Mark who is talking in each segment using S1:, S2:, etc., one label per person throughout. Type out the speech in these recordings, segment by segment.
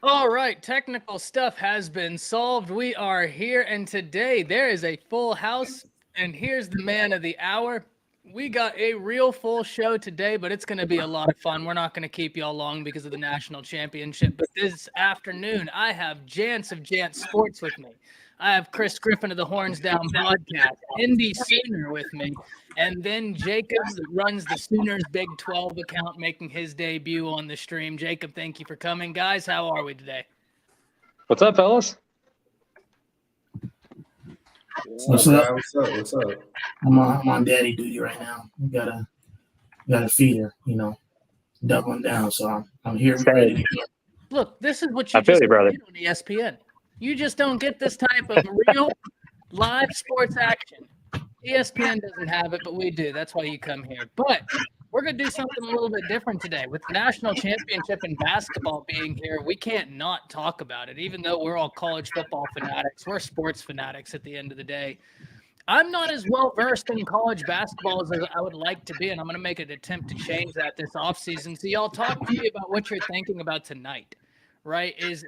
S1: All right, technical stuff has been solved. We are here, and today there is a full house, and here's the man of the hour. We got a real full show today, but it's going to be a lot of fun. We're not going to keep y'all long because of the national championship, but this afternoon I have Jance of Jance Sports with me. I have Chris Griffin of the Horns Down podcast, Indy Sooner with me, and then Jacob that runs the Sooners Big 12 account making his debut on the stream. Jacob, thank you for coming. Guys, how are we today?
S2: What's up, fellas?
S3: What's up?
S4: What's up?
S3: I'm on daddy duty right now. We gotta feed her, doubling down. So I'm here ready to go.
S1: Look, this is what you
S2: I feel
S1: just
S2: you, brother.
S1: get on ESPN. You just don't get this type of real live sports action. ESPN doesn't have it, but we do. That's why you come here. But we're going to do something a little bit different today. With the national championship in basketball being here, we can't not talk about it. Even though we're all college football fanatics, we're sports fanatics at the end of the day. I'm not as well versed in college basketball as I would like to be, and I'm going to make an attempt to change that this offseason. So y'all talk to me about what you're thinking about tonight, right? Is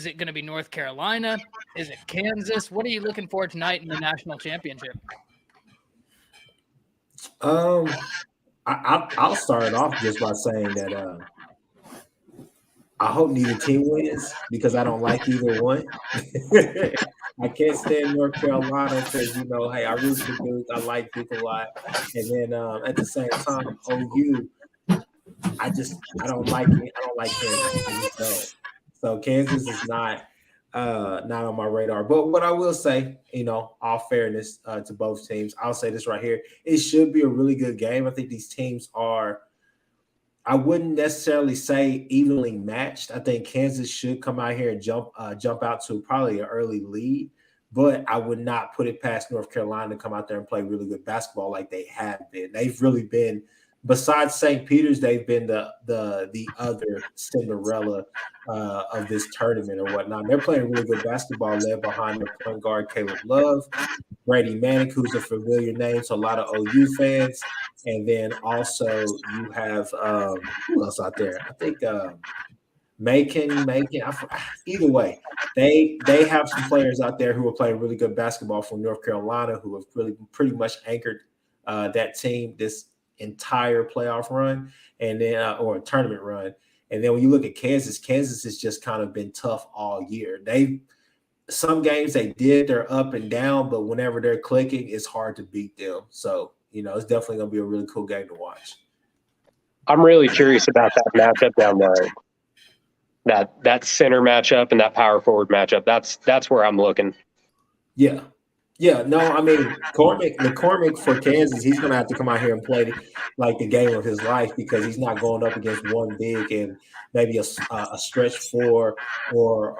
S1: it going to be North Carolina? Is it Kansas? What are you looking for tonight in the national championship?
S4: I'll start off just by saying that I hope neither team wins because I don't like either one. I can't stand North Carolina because hey, I root for Duke. I like Duke a lot, and then at the same time, OU. I don't like it. I don't like Kansas. I just don't. So Kansas is not on my radar. But what I will say, all fairness to both teams, I'll say this right here: it should be a really good game. I think these teams are. I wouldn't necessarily say evenly matched. I think Kansas should come out here and jump out to probably an early lead, but I would not put it past North Carolina to come out there and play really good basketball like they have been. They've really been, besides St. Peter's, they've been the other Cinderella of this tournament or whatnot. They're playing really good basketball, led behind their point guard Caleb Love, Brady Manick, who's a familiar name to a lot of OU fans. And then also you have who else out there? I think Macon. Either way, they have some players out there who are playing really good basketball from North Carolina who have really pretty much anchored that team this entire playoff run and then or tournament run. And then when you look at Kansas has just kind of been tough all year. Some games they're up and down, but whenever they're clicking, it's hard to beat them. So it's definitely going to be a really cool game to watch.
S2: I'm really curious about that matchup down there. That center matchup and that power forward matchup. That's where I'm looking.
S4: Yeah. No, I mean McCormick for Kansas, he's going to have to come out here and play like the game of his life because he's not going up against one big and maybe a stretch four or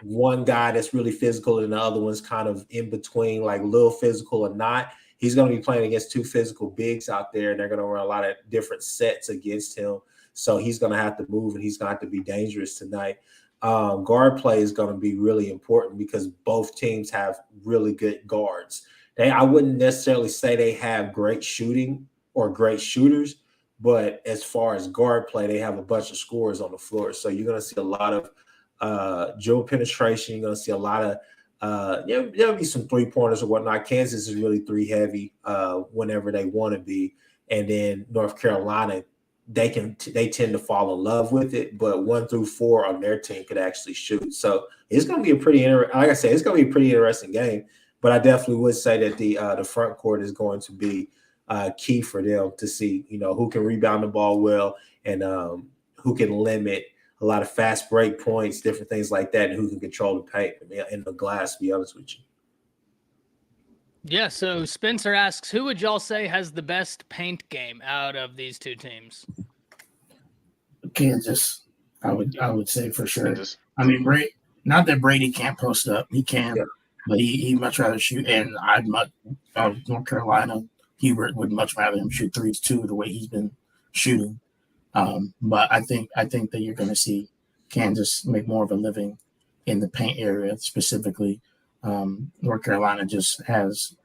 S4: one guy that's really physical and the other one's kind of in between, like little physical or not. He's going to be playing against two physical bigs out there, and they're going to run a lot of different sets against him. So he's going to have to move, and he's going to have to be dangerous tonight. Guard play is going to be really important because both teams have really good guards. I wouldn't necessarily say they have great shooting or great shooters, but as far as guard play, they have a bunch of scorers on the floor. So you're going to see a lot of dribble penetration. You're going to see a lot of there'll be some 3-pointers or whatnot. Kansas is really 3 heavy whenever they want to be, and then North Carolina, they tend to fall in love with it, but 1 through 4 on their team could actually shoot. So it's going to be like I said, it's going to be a pretty interesting game. But I definitely would say that the front court is going to be key for them to see who can rebound the ball well and who can limit a lot of fast break points, different things like that, and who can control the paint and the glass, to be honest with you.
S1: Yeah, so Spencer asks, who would y'all say has the best paint game out of these two teams?
S3: Kansas, I would say for sure. Kansas. I mean, not that Brady can't post up, he can, but he much rather shoot. And North Carolina, he would much rather him shoot threes too, the way he's been shooting. But I think that you're going to see Kansas make more of a living in the paint area specifically. North Carolina just has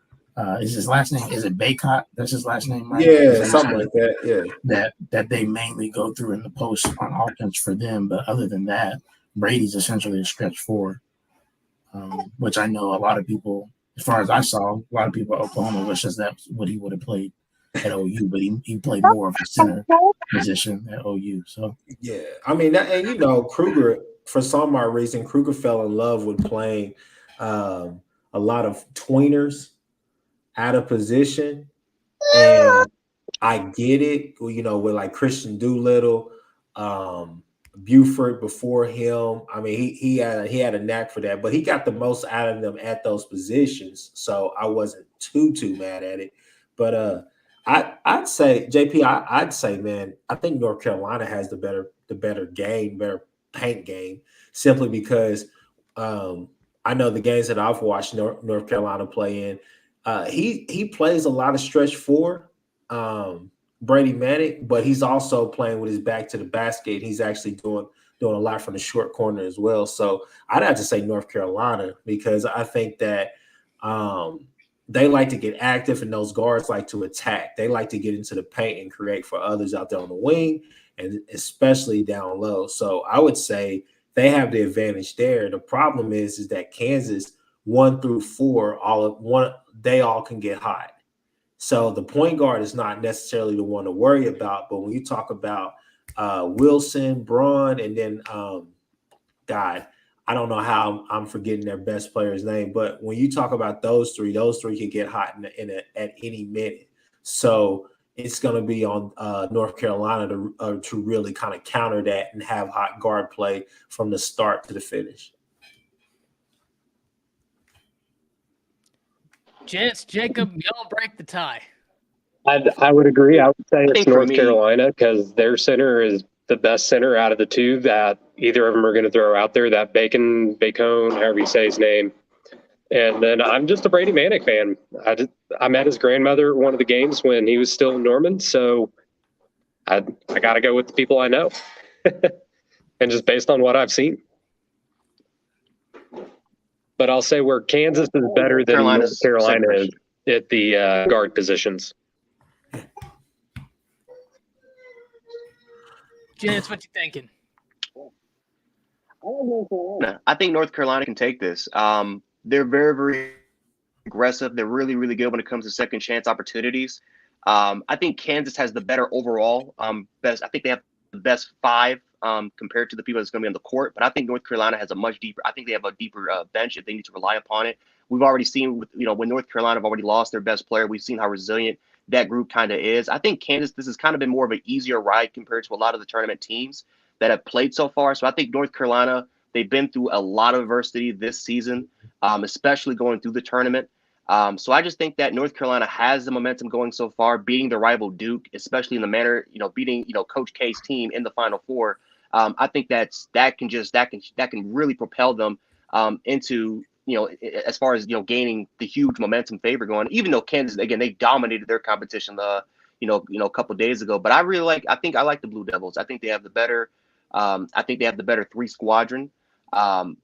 S3: is his last name? Is it Baycott? That's his last name, right?
S4: Yeah, something like that. Yeah.
S3: That they mainly go through in the post on offense for them. But other than that, Brady's essentially a stretch four, which I know a lot of people, as far as I saw, a lot of people at Oklahoma wishes that's what he would have played at OU, but he played more of a center position at OU. So
S4: yeah, I mean, and Kruger, for some odd reason, Kruger fell in love with playing a lot of tweeners out of position, and I get it. With like Christian Doolittle, Buford before him. I mean, he had a knack for that, but he got the most out of them at those positions, so I wasn't too mad at it. But I'd say JP, I'd say, man, I think North Carolina has the better paint game, simply because I know the games that I've watched North Carolina play in. He plays a lot of stretch four, Brady Manic, but he's also playing with his back to the basket. He's actually doing a lot from the short corner as well. So I'd have to say North Carolina, because I think that they like to get active, and those guards like to attack. They like to get into the paint and create for others out there on the wing, and especially down low. So I would say they have the advantage there. The problem is that Kansas 1 through 4, they all can get hot. So the point guard is not necessarily the one to worry about. But when you talk about Wilson, Braun, and then God, I don't know how I'm forgetting their best player's name, but when you talk about those three can get hot at any minute. So it's going to be on North Carolina to really kind of counter that and have hot guard play from the start to the finish.
S1: Jets, Jacob, y'all break the tie.
S2: I would agree. I would say it's North Carolina, because their center is the best center out of the two that either of them are going to throw out there, that Bacon, however you say his name. And then I'm just a Brady Manic fan. I met his grandmother at one of the games when he was still in Norman, so I got to go with the people I know. And just based on what I've seen. But I'll say where Kansas is better than North Carolina is at the guard positions.
S1: Jens, what you thinking?
S5: I think North Carolina can take this. They're very, very aggressive. They're really, really good when it comes to second chance opportunities. I think Kansas has the better overall best. I think they have the best 5 compared to the people that's going to be on the court. But I think North Carolina has a much deeper. I think they have a deeper bench if they need to rely upon it. We've already seen, when North Carolina have already lost their best player, we've seen how resilient that group kind of is. I think Kansas, this has kind of been more of an easier ride compared to a lot of the tournament teams that have played so far. So I think North Carolina, they've been through a lot of adversity this season, especially going through the tournament. So I just think that North Carolina has the momentum going so far, beating the rival Duke, especially in the manner, beating, Coach K's team in the Final Four. I think that can really propel them into, as far as, gaining the huge momentum favor going, even though Kansas, again, they dominated their competition, a couple of days ago. But I like the Blue Devils. I think they have the better 3 squadron.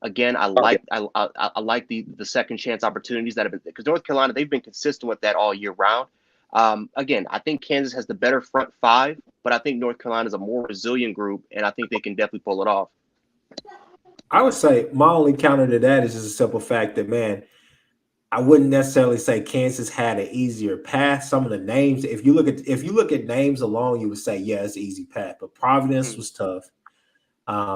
S5: Again, I like the second chance opportunities that have been, because North Carolina, they've been consistent with that all year round. Again, I think Kansas has the better front 5, but I think North Carolina is a more resilient group, and I think they can definitely pull it off.
S4: I would say my only counter to that is just a simple fact that, man, I wouldn't necessarily say Kansas had an easier path. Some of the names, if you look at names alone, you would say, yeah, it's an easy path. But Providence was tough.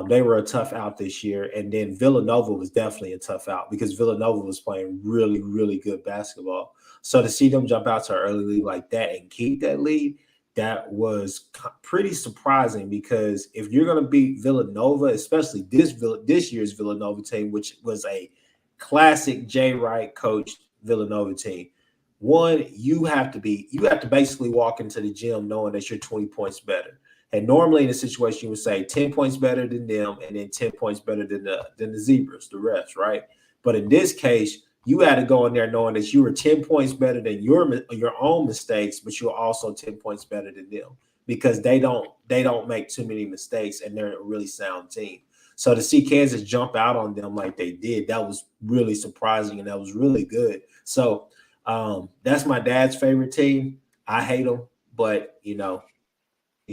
S4: They were a tough out this year. And then Villanova was definitely a tough out, because Villanova was playing really, really good basketball. So to see them jump out to an early lead like that and keep that lead, that was pretty surprising, because if you're going to beat Villanova, especially this year's Villanova team, which was a classic Jay Wright coached Villanova team, one, you have to basically walk into the gym knowing that you're 20 points better. And normally in a situation, you would say 10 points better than them, and then 10 points better than the Zebras, the refs, right? But in this case, you had to go in there knowing that you were 10 points better than your own mistakes, but you're also 10 points better than them, because they don't make too many mistakes, and they're a really sound team. So to see Kansas jump out on them like they did, that was really surprising, and that was really good. So That's my dad's favorite team. I hate them, but you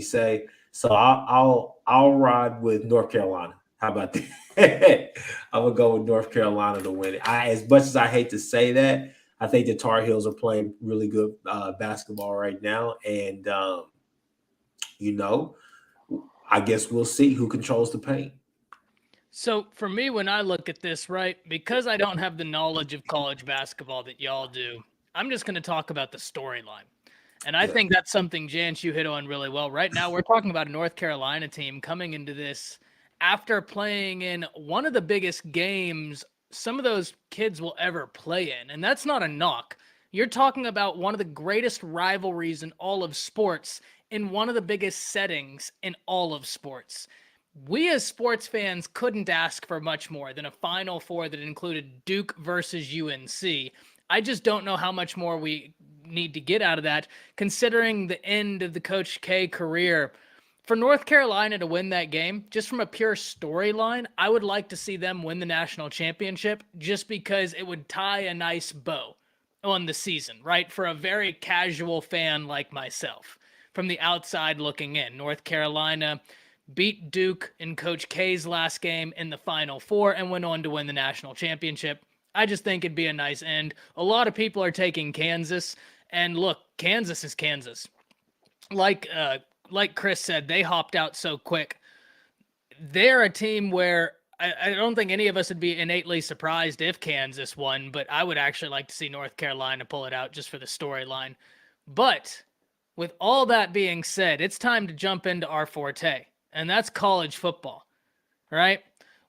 S4: say so. I'll ride with North Carolina. How about that? I'm gonna go with North Carolina to win it. As much as I hate to say that, I think the Tar Heels are playing really good basketball right now, and I guess we'll see who controls the paint.
S1: So for me, when I look at this, right, because I don't have the knowledge of college basketball that y'all do, I'm just going to talk about the storyline. And I think that's something, Jance, you hit on really well. Right now, we're talking about a North Carolina team coming into this after playing in one of the biggest games some of those kids will ever play in. And that's not a knock. You're talking about one of the greatest rivalries in all of sports in one of the biggest settings in all of sports. We as sports fans couldn't ask for much more than a Final Four that included Duke versus UNC. I just don't know how much more we need to get out of that, considering the end of the Coach K career. For North Carolina to win that game, just from a pure storyline, I would like to see them win the national championship just because it would tie a nice bow on the season, right? For a very casual fan like myself, from the outside looking in. North Carolina beat Duke in Coach K's last game in the Final Four and went on to win the national championship. I just think it'd be a nice end. A lot of people are taking Kansas, and look, Kansas is Kansas. Like Chris said, they hopped out so quick. They're a team where I don't think any of us would be innately surprised if Kansas won, but I would actually like to see North Carolina pull it out just for the storyline. But with all that being said, it's time to jump into our forte, and that's college football, right?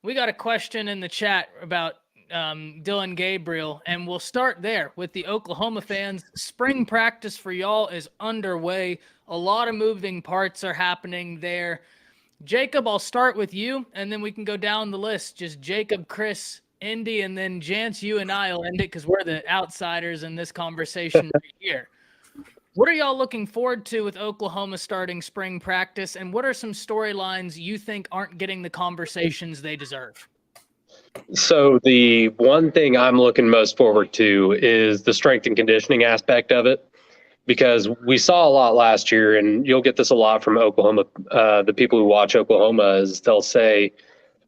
S1: We got a question in the chat about Dylan Gabriel, and we'll start there with the Oklahoma fans. Spring practice for y'all is underway. A lot of moving parts are happening there. Jacob, I'll start with you, and then we can go down the list. Just Jacob, Chris, Indy, and then Jance, you and I will end it because we're the outsiders in this conversation right here. What are y'all looking forward to with Oklahoma starting spring practice, and what are some storylines you think aren't getting the conversations they deserve?
S2: So the one thing I'm looking most forward to is the strength and conditioning aspect of it, because we saw a lot last year, and you'll get this a lot from Oklahoma. The people who watch Oklahoma is they'll say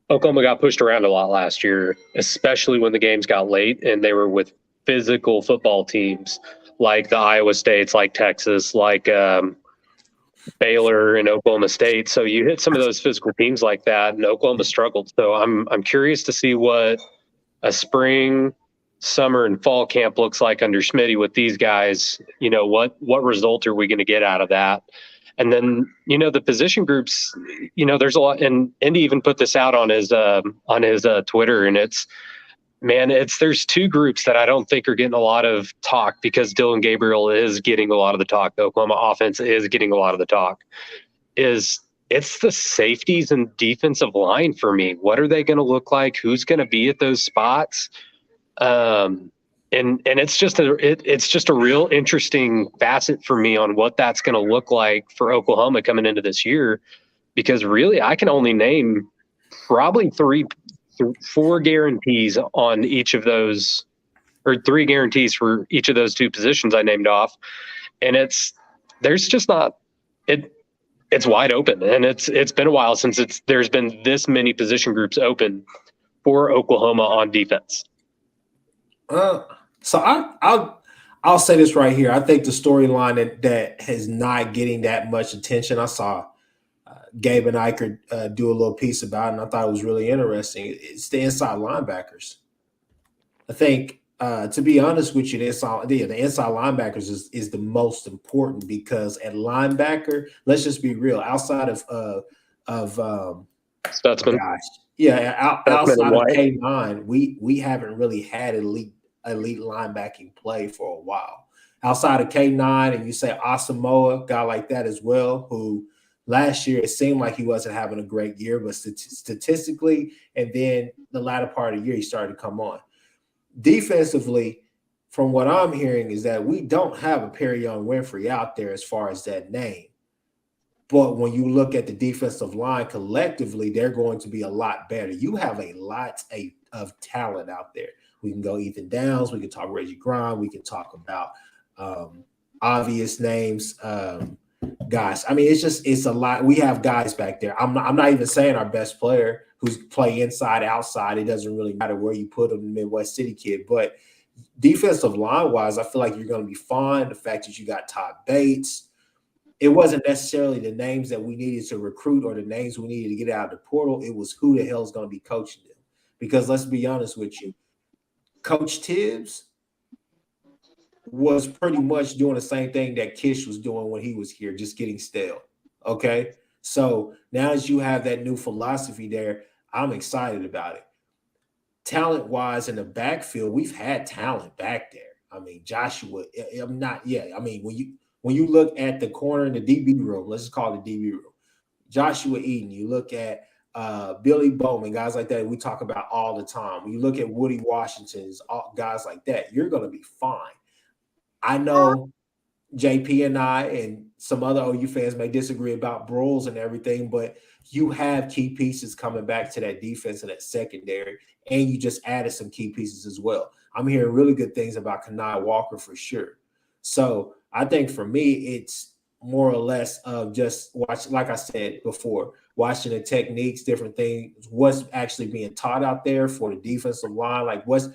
S2: Oklahoma got pushed around a lot last year, especially when the games got late and they were with physical football teams like the Iowa States, like Texas, like Baylor and Oklahoma State. So you hit some of those physical teams like that, and Oklahoma struggled. So I'm curious to see what a spring, summer, and fall camp looks like under Schmitty with these guys. What result are we going to get out of that? And then the position groups. There's a lot, and Indy even put this out on his Twitter, and there's two groups that I don't think are getting a lot of talk because Dylan Gabriel is getting a lot of the talk. The Oklahoma offense is getting a lot of the talk. It's the safeties and defensive line for me. What are they going to look like? Who's going to be at those spots? And it's just a real interesting facet for me on what that's going to look like for Oklahoma coming into this year, because really I can only name probably four guarantees on each of those, or three guarantees for each of those two positions I named off. And it's wide open. And it's been a while since there's been this many position groups open for Oklahoma on defense.
S4: So I'll say this right here. I think the storyline that is not getting that much attention, I saw Gabe and Eicher do a little piece about it, and I thought it was really interesting. It's the inside linebackers. I think, to be honest with you, the inside linebackers is the most important, because at linebacker, let's just be real, outside of
S2: Stutzman.
S4: Outside of K9, we haven't really had elite linebacking play for a while. Outside of K9, and you say Asamoah, guy like that as well, who last year it seemed like he wasn't having a great year, but statistically, and then the latter part of the year he started to come on. Defensively, from what I'm hearing, is that we don't have a Perry Young Winfrey out there as far as that name. But when you look at the defensive line collectively, they're going to be a lot better. You have a lot of talent out there. We can go Ethan Downs. We can talk Reggie Grimes. We can talk about obvious names, guys. I mean, it's a lot. We have guys back there. I'm not even saying our best player who's play inside, outside. It doesn't really matter where you put him, the Midwest City kid. But defensive line wise, I feel like you're going to be fine. The fact that you got Todd Bates. It wasn't necessarily the names that we needed to recruit or the names we needed to get out of the portal. It was who the hell is going to be coaching them. Because let's be honest with you, Coach Tibbs was pretty much doing the same thing that Kish was doing when he was here, just getting stale. Okay? So now as you have that new philosophy there, I'm excited about it. Talent-wise in the backfield, we've had talent back there. I mean, Joshua, I'm not, yeah. I mean, when you look at the corner in the DB room, let's just call it the DB room, Joshua Eden, you look at Billy Bowman, guys like that we talk about all the time. When you look at Woody Washington's, guys like that, you're going to be fine. I know JP and I and some other OU fans may disagree about Broyles and everything, but you have key pieces coming back to that defense and that secondary, and you just added some key pieces as well. I'm hearing really good things about Kanai Walker for sure. So I think for me, it's more or less of just watch, like I said before, watching the techniques, different things, what's actually being taught out there for the defensive line. Like what's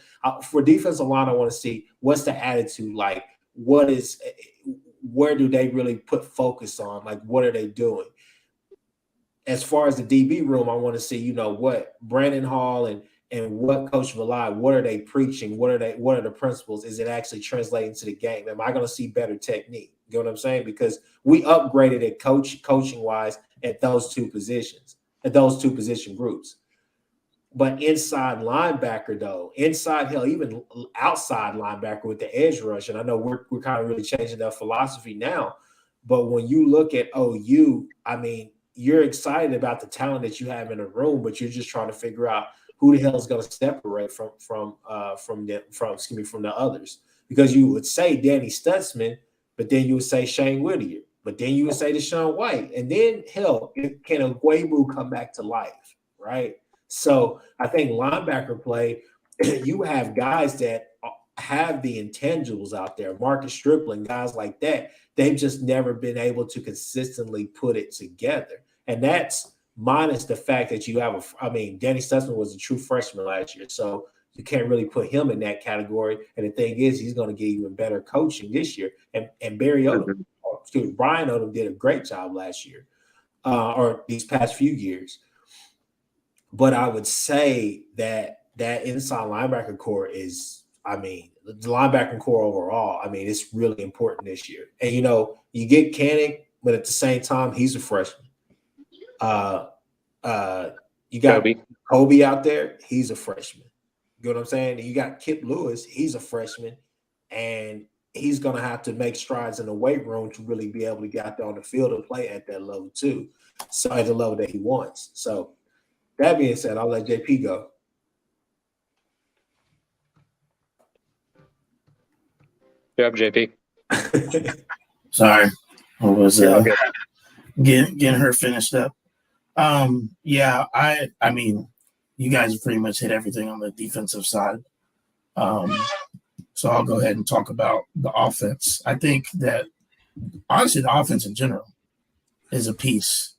S4: for defensive line, I want to see what's the attitude like. Where do they really put focus on? Like, what are they doing? As far as the DB room, I want to see, what Brandon Hall and what Coach Valai, what are they preaching? What are the principles? Is it actually translating to the game? Am I going to see better technique? You know what I'm saying? Because we upgraded at coaching wise at those two positions, at those two position groups. But inside linebacker, though, hell, even outside linebacker with the edge rush, and I know we're kind of really changing that philosophy now. But when you look at OU, I mean, you're excited about the talent that you have in the room, but you're just trying to figure out who the hell is going to separate from the others. Because you would say Danny Stutzman, but then you would say Shane Whittier, but then you would say Deshaun White, and then hell, can a Guebu come back to life, right? So I think linebacker play, you have guys that have the intangibles out there, Marcus Stripling, guys like that. They've just never been able to consistently put it together. And that's minus the fact that you have Danny Stutzman was a true freshman last year, so you can't really put him in that category. And the thing is, he's going to get even better coaching this year. And Barry Odom, Brian Odom did a great job last year, or these past few years. But I would say that inside linebacker core is, the linebacker core overall, it's really important this year. And, you get Canning, but at the same time, he's a freshman. You got Kobe out there. He's a freshman. You know what I'm saying? And you got Kip Lewis. He's a freshman. And he's going to have to make strides in the weight room to really be able to get out there on the field and play at that level too. So at the level that he wants. So that being said, I'll let JP go.
S2: Good job, JP.
S3: Sorry. I was getting her finished up. Yeah, I mean, you guys pretty much hit everything on the defensive side. So I'll go ahead and talk about the offense. I think that honestly, the offense in general is a piece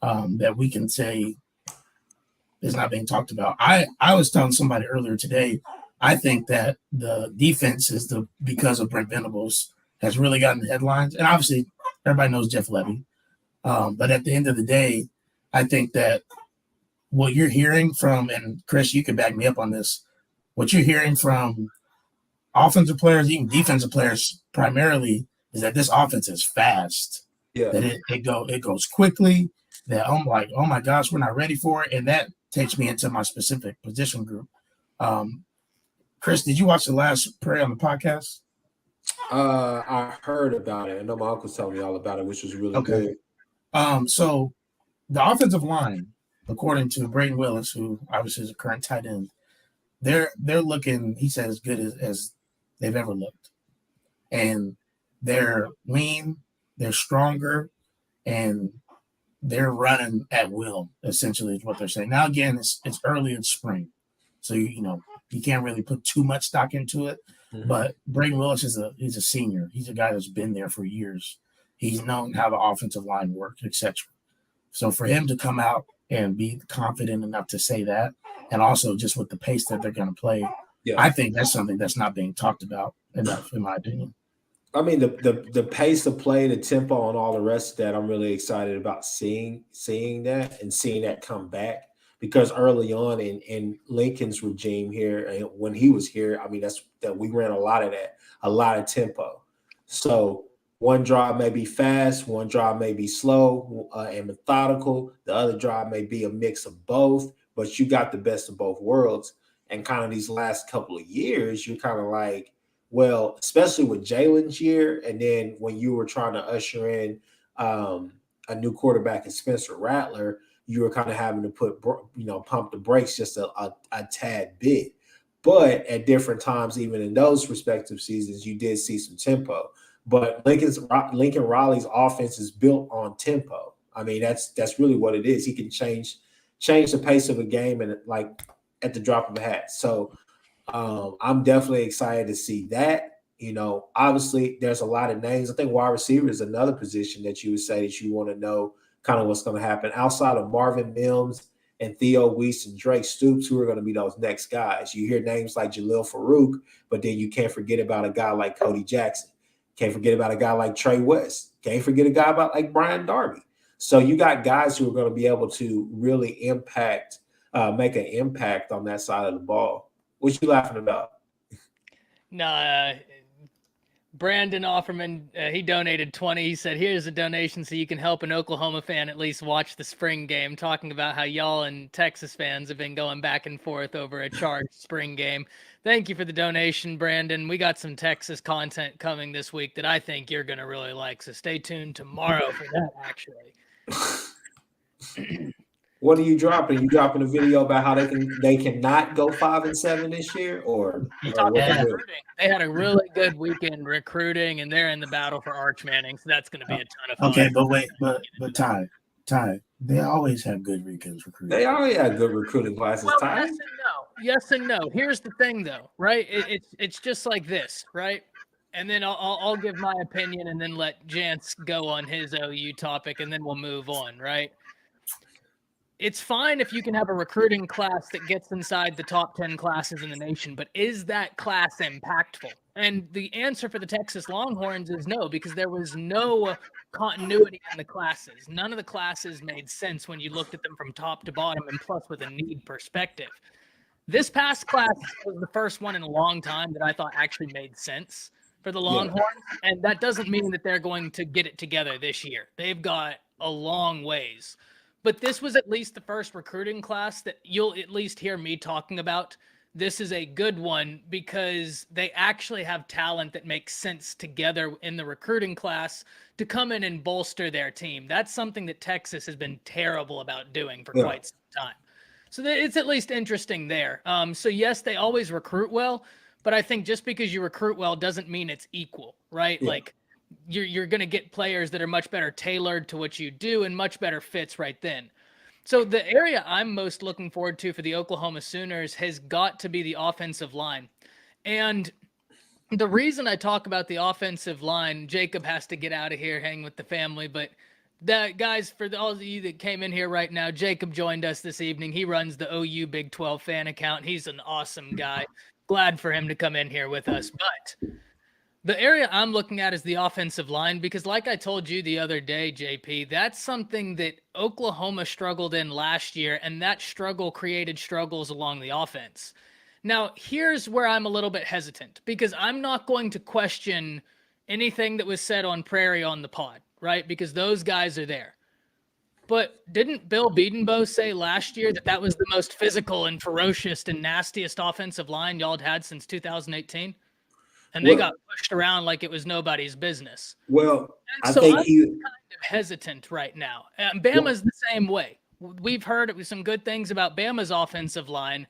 S3: that we can say is not being talked about. I was telling somebody earlier today, I think that the defense is because of Brent Venables has really gotten the headlines. And obviously everybody knows Jeff Levy. But at the end of the day, I think that what you're hearing from, and Chris, you can back me up on this, what you're hearing from offensive players, even defensive players primarily, is that this offense is fast.
S4: Yeah.
S3: That it goes quickly, that I'm like, oh my gosh, we're not ready for it. And that takes me into my specific position group. Chris, did you watch the last Prairie on the podcast?
S4: I heard about it. I know my uncle's telling me all about it, which was really good.
S3: So the offensive line, according to Braden Willis, who obviously is a current tight end, they're looking, he said, as good as they've ever looked. And they're lean, they're stronger, and they're running at will, essentially, is what they're saying. Now, again, it's early in spring. So, you can't really put too much stock into it.
S4: Mhm.
S3: But Braden Willis he's a senior. He's a guy that's been there for years. He's known how the offensive line works, etc. So for him to come out and be confident enough to say that, and also just with the pace that they're going to play,
S4: Yeah.
S3: I think that's something that's not being talked about enough, in my opinion.
S4: I mean, the pace of play, the tempo, and all the rest of that, I'm really excited about seeing that and seeing that come back. Because early on in Lincoln's regime here, and when he was here, I mean, that we ran a lot of that, a lot of tempo. So one drive may be fast, one drive may be slow and methodical. The other drive may be a mix of both, but you got the best of both worlds. And kind of these last couple of years, you're kind of like, well, especially with Jalen's year, and then when you were trying to usher in a new quarterback in Spencer Rattler, you were kind of having to pump the brakes just a tad bit. But at different times, even in those respective seasons, you did see some tempo. But Lincoln Riley's offense is built on tempo. I mean, that's really what it is. He can change the pace of a game and like at the drop of a hat. So I'm definitely excited to see that. Obviously, there's a lot of names. I think wide receiver is another position that you would say that you want to know kind of what's going to happen outside of Marvin Mims and Theo Weiss and Drake Stoops, who are going to be those next guys. You hear names like Jalil Farouk, but then you can't forget about a guy like Cody Jackson. Can't forget about a guy like Trey West. Can't forget a guy like Brian Darby. So you got guys who are going to be able to really make an impact on that side of the ball. What you laughing about?
S1: Nah, Brandon Offerman, he donated 20. He said, here's a donation so you can help an Oklahoma fan at least watch the spring game, talking about how y'all and Texas fans have been going back and forth over a charged spring game. Thank you for the donation, Brandon. We got some Texas content coming this week that I think you're going to really like, so stay tuned tomorrow for that, actually.
S4: What are you dropping? You dropping a video about how they cannot go 5-7 this year, or what
S1: they had a really good weekend recruiting, and they're in the battle for Arch Manning, so that's going to be a ton of fun.
S3: Okay, but wait, but Ty, they always have good weekends recruiting.
S4: They always have good recruiting classes.
S1: Well,
S4: Ty.
S1: Yes and no. Here's the thing, though, right? It's just like this, right? And then I'll give my opinion, and then let Jance go on his OU topic, and then we'll move on, right? It's fine if you can have a recruiting class that gets inside the top 10 classes in the nation, but is that class impactful? And the answer for the Texas Longhorns is no, because there was no continuity in the classes. None of the classes made sense when you looked at them from top to bottom, and plus with a need perspective. This past class was the first one in a long time that I thought actually made sense for the Longhorns, and that doesn't mean that they're going to get it together this year. They've got a long ways. But this was at least the first recruiting class that you'll at least hear me talking about. This is a good one because they actually have talent that makes sense together in the recruiting class to come in and bolster their team. That's something that Texas has been terrible about doing for quite some time. So it's at least interesting there. So yes, they always recruit well, but I think just because you recruit well doesn't mean it's equal, right? Yeah. Like, you're going to get players that are much better tailored to what you do and much better fits right then. So the area I'm most looking forward to for the Oklahoma Sooners has got to be the offensive line. And the reason I talk about the offensive line, Jacob has to get out of here, hang with the family, but guys, for all of you that came in here right now, Jacob joined us this evening. He runs the OU Big 12 fan account. He's an awesome guy. Glad for him to come in here with us. But the area I'm looking at is the offensive line because like I told you the other day, JP, that's something that Oklahoma struggled in last year, and that struggle created struggles along the offense. Now, here's where I'm a little bit hesitant because I'm not going to question anything that was said on Prairie on the pod, right? Because those guys are there. But didn't Bill Bedenbaugh say last year that was the most physical and ferocious and nastiest offensive line y'all had since 2018? And they got pushed around like it was nobody's business.
S4: Well,
S1: I think I'm kind of hesitant right now. Bama's the same way. We've heard some good things about Bama's offensive line.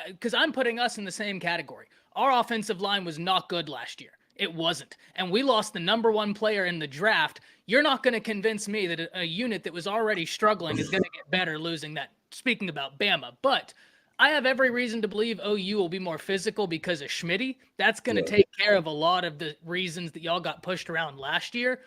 S1: Because I'm putting us in the same category. Our offensive line was not good last year. It wasn't. And we lost the number one player in the draft. You're not going to convince me that a unit that was already struggling is going to get better losing that. Speaking about Bama. But I have every reason to believe OU will be more physical because of Schmitty. That's going to take care of a lot of the reasons that y'all got pushed around last year.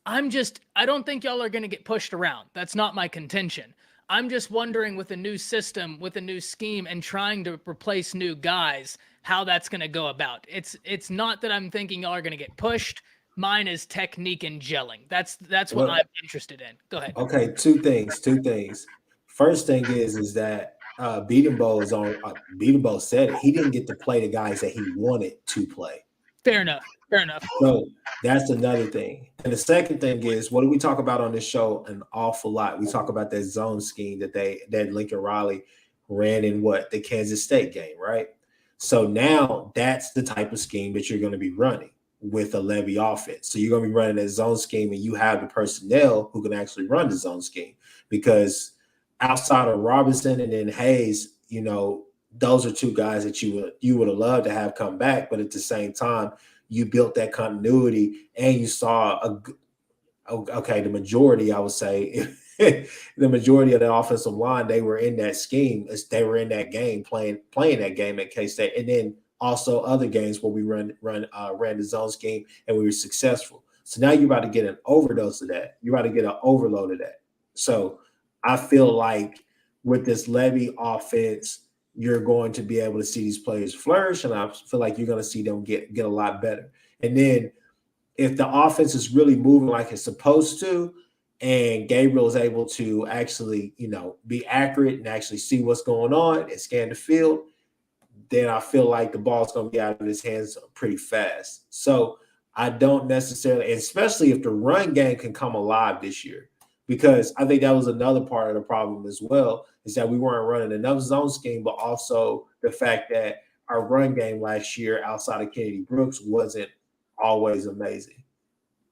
S1: I don't think y'all are going to get pushed around. That's not my contention. I'm just wondering with a new system, with a new scheme, and trying to replace new guys, how that's going to go about. It's not that I'm thinking y'all are going to get pushed. Mine is technique and gelling. That's what I'm interested in. Go ahead.
S4: Okay, two things. First thing is that Beatenbow said it. He didn't get to play the guys that he wanted to play.
S1: Fair enough.
S4: So that's another thing. And the second thing is, what do we talk about on this show an awful lot? We talk about that zone scheme that Lincoln Riley ran in the Kansas State game, right? So now that's the type of scheme that you're going to be running with a Levy offense. So you're going to be running that zone scheme, and you have the personnel who can actually run the zone scheme, because outside of Robinson and then Hayes, those are two guys that you would have loved to have come back. But at the same time, you built that continuity, and you saw the majority, I would say, the majority of the offensive line, they were in that scheme. They were in that game, playing that game at K-State. And then also other games where we ran the zone scheme and we were successful. So now you're about to get an overdose of that. You're about to get an overload of that. So I feel like with this Levy offense, you're going to be able to see these players flourish, and I feel like you're going to see them get a lot better. And then if the offense is really moving like it's supposed to, and Gabriel is able to actually, be accurate and actually see what's going on and scan the field, then I feel like the ball's going to be out of his hands pretty fast. So I don't necessarily, especially if the run game can come alive this year, because I think that was another part of the problem as well, is that we weren't running enough zone scheme, but also the fact that our run game last year outside of Kennedy Brooks wasn't always amazing.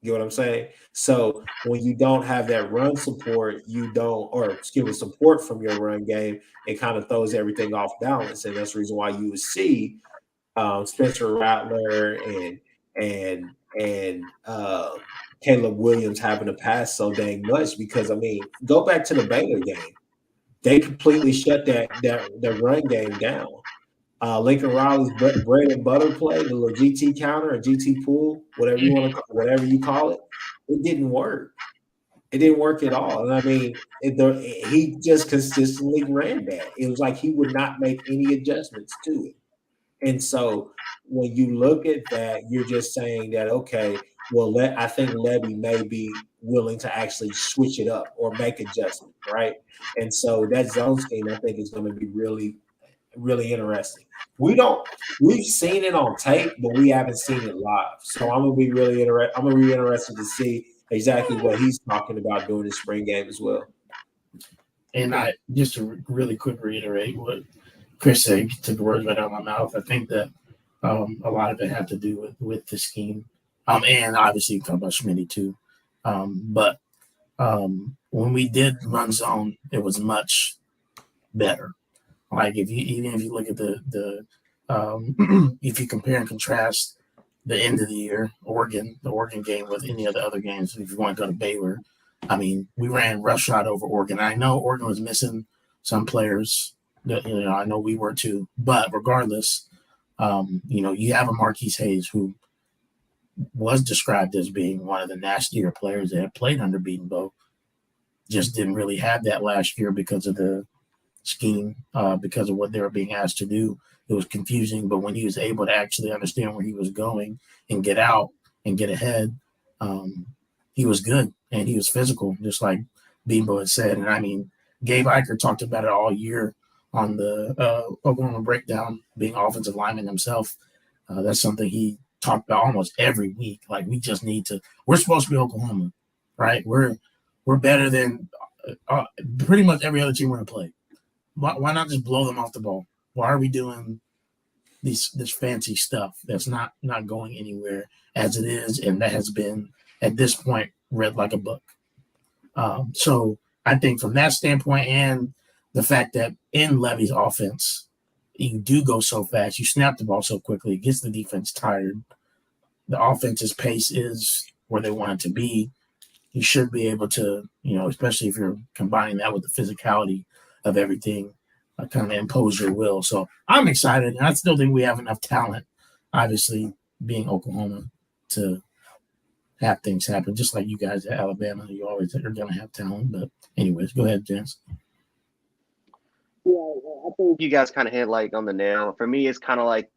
S4: You know what I'm saying? So when you don't have that run support, support from your run game, it kind of throws everything off balance. And that's the reason why you would see Spencer Rattler and Caleb Williams having to pass so dang much, because go back to the Baylor game. They completely shut that run game down. Lincoln Riley's bread and butter play, the little GT counter or GT pool, whatever you call it, it didn't work. It didn't work at all. And he just consistently ran that. It was like he would not make any adjustments to it. And so when you look at that, you're just saying that, okay, well, I think Levy may be willing to actually switch it up or make adjustments, right? And so that zone scheme, I think, is going to be really, really interesting. We've seen it on tape, but we haven't seen it live. So I'm gonna be really interested to see exactly what he's talking about during the spring game as well.
S3: And I just to really quick reiterate what Chris said, took the words right out of my mouth. I think that a lot of it had to do with the scheme, and obviously you talk about Schmitty too. But when we did run zone, it was much better. Like if you look at the if you compare and contrast the end of the year, the Oregon game with any of the other games, if you want to go to Baylor, we ran roughshod over Oregon. I know Oregon was missing some players. I know we were too. But regardless, you have a Marquise Hayes who was described as being one of the nastier players that had played under Beatenbow. Just didn't really have that last year because of the scheme, because of what they were being asked to do. It was confusing, but when he was able to actually understand where he was going and get out and get ahead, he was good and he was physical, just like Beatenbow had said. And Gabe Eicher talked about it all year on the Oklahoma Breakdown, being offensive lineman himself. That's something he talked about almost every week. Like, we're supposed to be Oklahoma, right? We're better than pretty much every other team we're going to play. Why not just blow them off the ball? Why are we doing this fancy stuff that's not going anywhere as it is, and that has been, at this point, read like a book? So I think from that standpoint, and the fact that in Levy's offense, you do go so fast, you snap the ball so quickly, it gets the defense tired. The offense's pace is where they want it to be. You should be able to, especially if you're combining that with the physicality of everything, kind of impose your will. So I'm excited, and I still think we have enough talent, obviously being Oklahoma, to have things happen. Just like you guys at Alabama, you always are going to have talent. But anyways, go ahead, Jens.
S5: Yeah, I think you guys kind of hit like on the nail. For me, it's kind of like,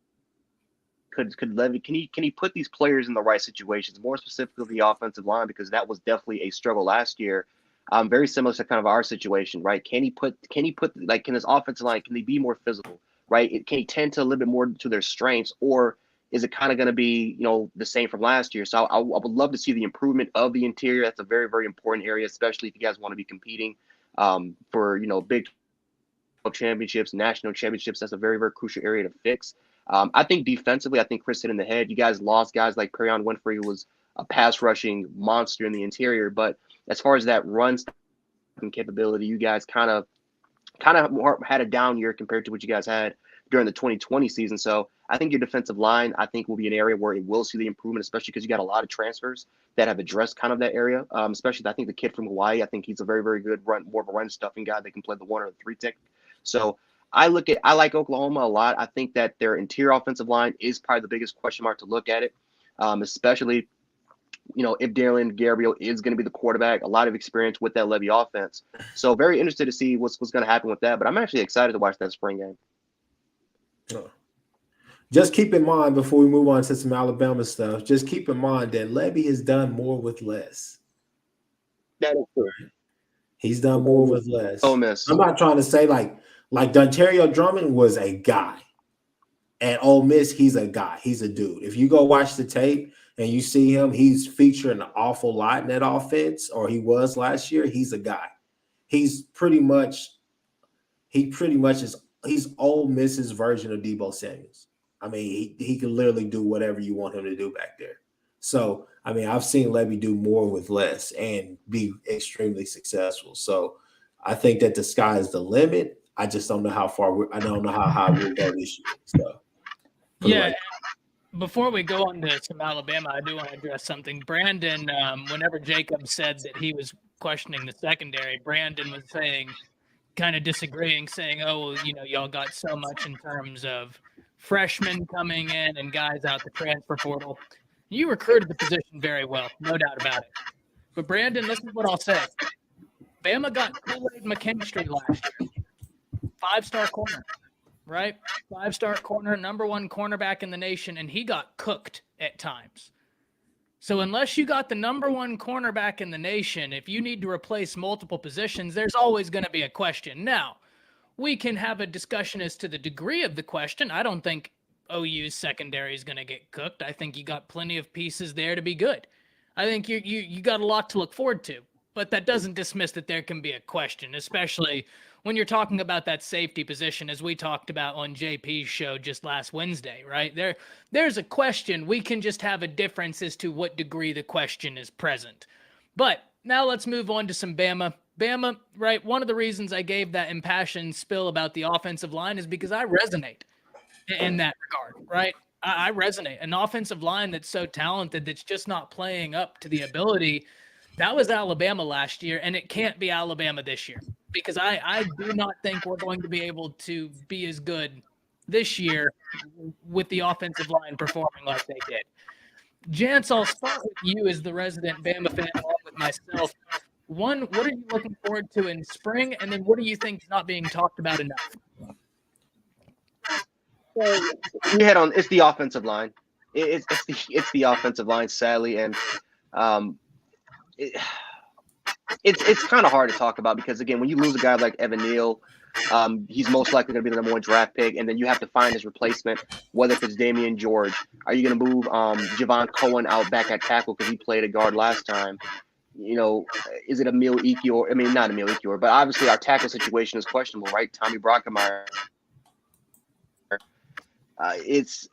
S5: could Levy, can he put these players in the right situations, more specifically the offensive line, because that was definitely a struggle last year. Very similar to kind of our situation, right? Can his offensive line, can they be more physical, right? Can he tend to a little bit more to their strengths, or is it kind of going to be, the same from last year? So I would love to see the improvement of the interior. That's a very, very important area, especially if you guys want to be competing for, big championships, national championships. That's a very, very crucial area to fix. I think defensively, I think Chris hit in the head. You guys lost guys like Perion Winfrey, who was a pass rushing monster in the interior. But as far as that run capability, you guys kind of had a down year compared to what you guys had during the 2020 season. So I think your defensive line, I think, will be an area where it will see the improvement, especially because you got a lot of transfers that have addressed kind of that area. Especially, I think the kid from Hawaii, I think he's a very, very good more of a run stuffing guy that can play the 1 or the 3 tech. So I like Oklahoma a lot. I think that their interior offensive line is probably the biggest question mark to look at it, especially, if Darren Gabriel is going to be the quarterback, a lot of experience with that Levy offense. So very interested to see what's going to happen with that. But I'm actually excited to watch that spring game.
S4: Just keep in mind, before we move on to some Alabama stuff, just keep in mind that Levy has done more with less.
S5: That is true.
S4: He's done more with less.
S5: Oh, miss.
S4: I'm not trying to say like Dontario Drummond was a guy. At Ole Miss, he's a guy. He's a dude. If you go watch the tape and you see him, he's featuring an awful lot in that offense, or he was last year. He's a guy. He's pretty much he's Ole Miss's version of Deebo Samuels. I mean, he can literally do whatever you want him to do back there. So, I mean, I've seen Levy do more with less and be extremely successful. So, I think that the sky is the limit. I just don't know how far I don't know how high we'll go this year. So,
S1: yeah. Before we go on to some Alabama, I do want to address something. Brandon, whenever Jacob said that he was questioning the secondary, Brandon was saying, kind of disagreeing, saying, oh, y'all got so much in terms of freshmen coming in and guys out the transfer portal. You recruited the position very well, no doubt about it. But Brandon, this is what I'll say. Bama got Kool-Aid McKinstry last year. 5-star corner, right? 5-star corner, number 1 cornerback in the nation, and he got cooked at times. So unless you got the number 1 cornerback in the nation, if you need to replace multiple positions, there's always going to be a question. Now, we can have a discussion as to the degree of the question. I don't think OU's secondary is going to get cooked. I think you got plenty of pieces there to be good. I think you got a lot to look forward to, but that doesn't dismiss that there can be a question, especially when you're talking about that safety position, as we talked about on JP's show just last Wednesday, right? There's a question. We can just have a difference as to what degree the question is present. But now let's move on to some Bama. Bama, right? One of the reasons I gave that impassioned spill about the offensive line is because I resonate in that regard, right? I resonate. An offensive line that's so talented that's just not playing up to the ability. That was Alabama last year, and it can't be Alabama this year because I do not think we're going to be able to be as good this year with the offensive line performing like they did. Jance, I'll start with you as the resident Bama fan along with myself. One, what are you looking forward to in spring? And then what do you think is not being talked about enough?
S5: You hit on it's the offensive line. It's the offensive line, sadly, and it's kind of hard to talk about because again, when you lose a guy like Evan Neal, he's most likely going to be the number 1 draft pick, and then you have to find his replacement. Whether if it's Damian George, are you going to move Javon Cohen out back at tackle because he played a guard last time? Is it Emil Ekiyor? I mean, not Emil Ekiyor, but obviously our tackle situation is questionable, right? Tommy Brockemeyer. It's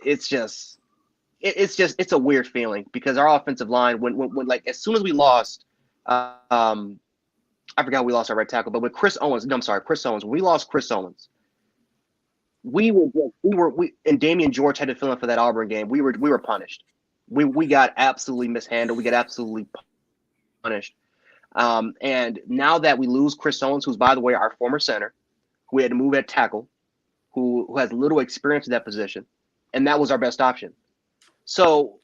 S5: a weird feeling because our offensive line, when like as soon as we lost, I forgot we lost our right tackle, but with Chris Owens, when we lost Chris Owens, we and Damian George had to fill in for that Auburn game. We were punished. We got absolutely mishandled. We got absolutely punished. And now that we lose Chris Owens, who's by the way our former center, We had to move at tackle, who has little experience in that position, and that was our best option. So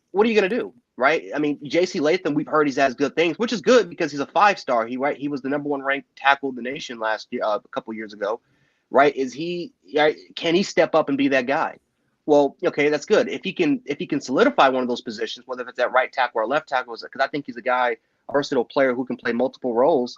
S5: what are you going to do, right? I mean, J.C. Latham, we've heard he's has good things, which is good because he's a 5-star. He was the number 1 ranked tackle in the nation last year, a couple years ago, right? Can he step up and be that guy? Well, okay, that's good. If he can solidify one of those positions, whether it's at right tackle or left tackle, because I think he's a versatile player who can play multiple roles.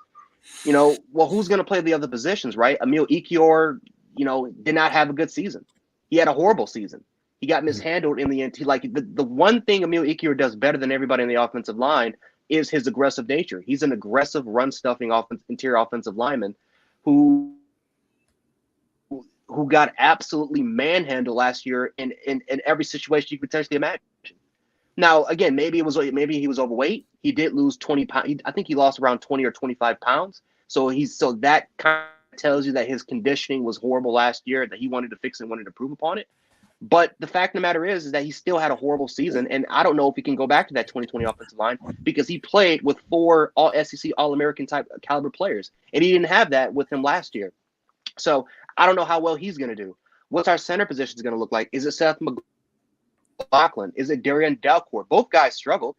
S5: Well, who's going to play the other positions, right? Emil Ekiyor, did not have a good season. He had a horrible season. He got mishandled in the end. The one thing Emil Ekiyor does better than everybody in the offensive line is his aggressive nature. He's an aggressive run-stuffing interior offensive lineman who got absolutely manhandled last year in every situation you could potentially imagine. Now, again, maybe he was overweight. He did lose 20 pounds. I think he lost around 20 or 25 pounds. So that kind of tells you that his conditioning was horrible last year, that he wanted to fix and wanted to improve upon it. But the fact of the matter is that he still had a horrible season, and I don't know if he can go back to that 2020 offensive line because he played with 4 All-SEC, All-American type caliber players, and he didn't have that with him last year. So I don't know how well he's going to do. What's our center position going to look like? Is it Seth McLaughlin? Is it Darian Dalcourt? Both guys struggled,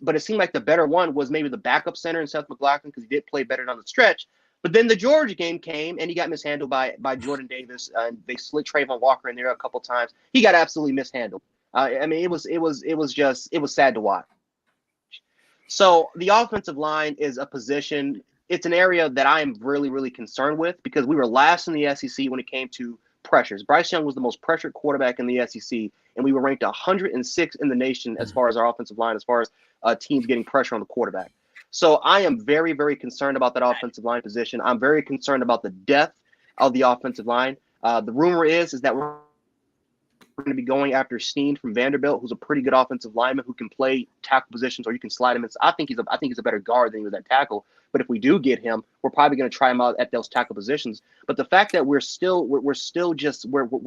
S5: but it seemed like the better one was maybe the backup center in Seth McLaughlin because he did play better down the stretch. But then the Georgia game came, and he got mishandled by Jordan Davis. They slid Trayvon Walker in there a couple times. He got absolutely mishandled. I mean, it was sad to watch. So the offensive line is a position. It's an area that I am really, really concerned with because we were last in the SEC when it came to pressures. Bryce Young was the most pressured quarterback in the SEC, and we were ranked 106 in the nation as far as our offensive line, as far as teams getting pressure on the quarterback. So I am very, very concerned about that offensive line position. I'm very concerned about the depth of the offensive line. The rumor is that we're going to be going after Steen from Vanderbilt, who's a pretty good offensive lineman who can play tackle positions, or you can slide him in. I think he's a better guard than he was at tackle. But if we do get him, we're probably going to try him out at those tackle positions. But the fact that we're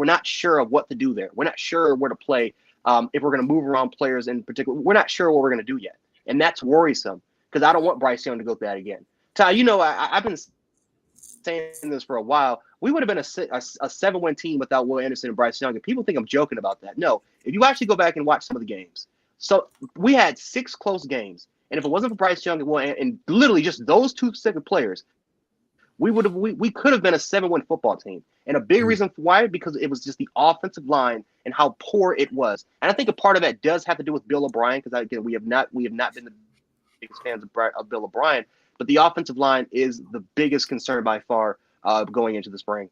S5: not sure of what to do there. We're not sure where to play. If we're going to move around players in particular, we're not sure what we're going to do yet, and that's worrisome. Because I don't want Bryce Young to go through that again. Ty, I've been saying this for a while. We would have been a 7-win team without Will Anderson and Bryce Young. And people think I'm joking about that. No, if you actually go back and watch some of the games. So we had 6 close games. And if it wasn't for Bryce Young and literally just those 2 specific players, we could have been a 7-win football team. And a big reason for why, because it was just the offensive line and how poor it was. And I think a part of that does have to do with Bill O'Brien, because again, we have not been the biggest fans of Bill O'Brien, but the offensive line is the biggest concern by far going into the spring.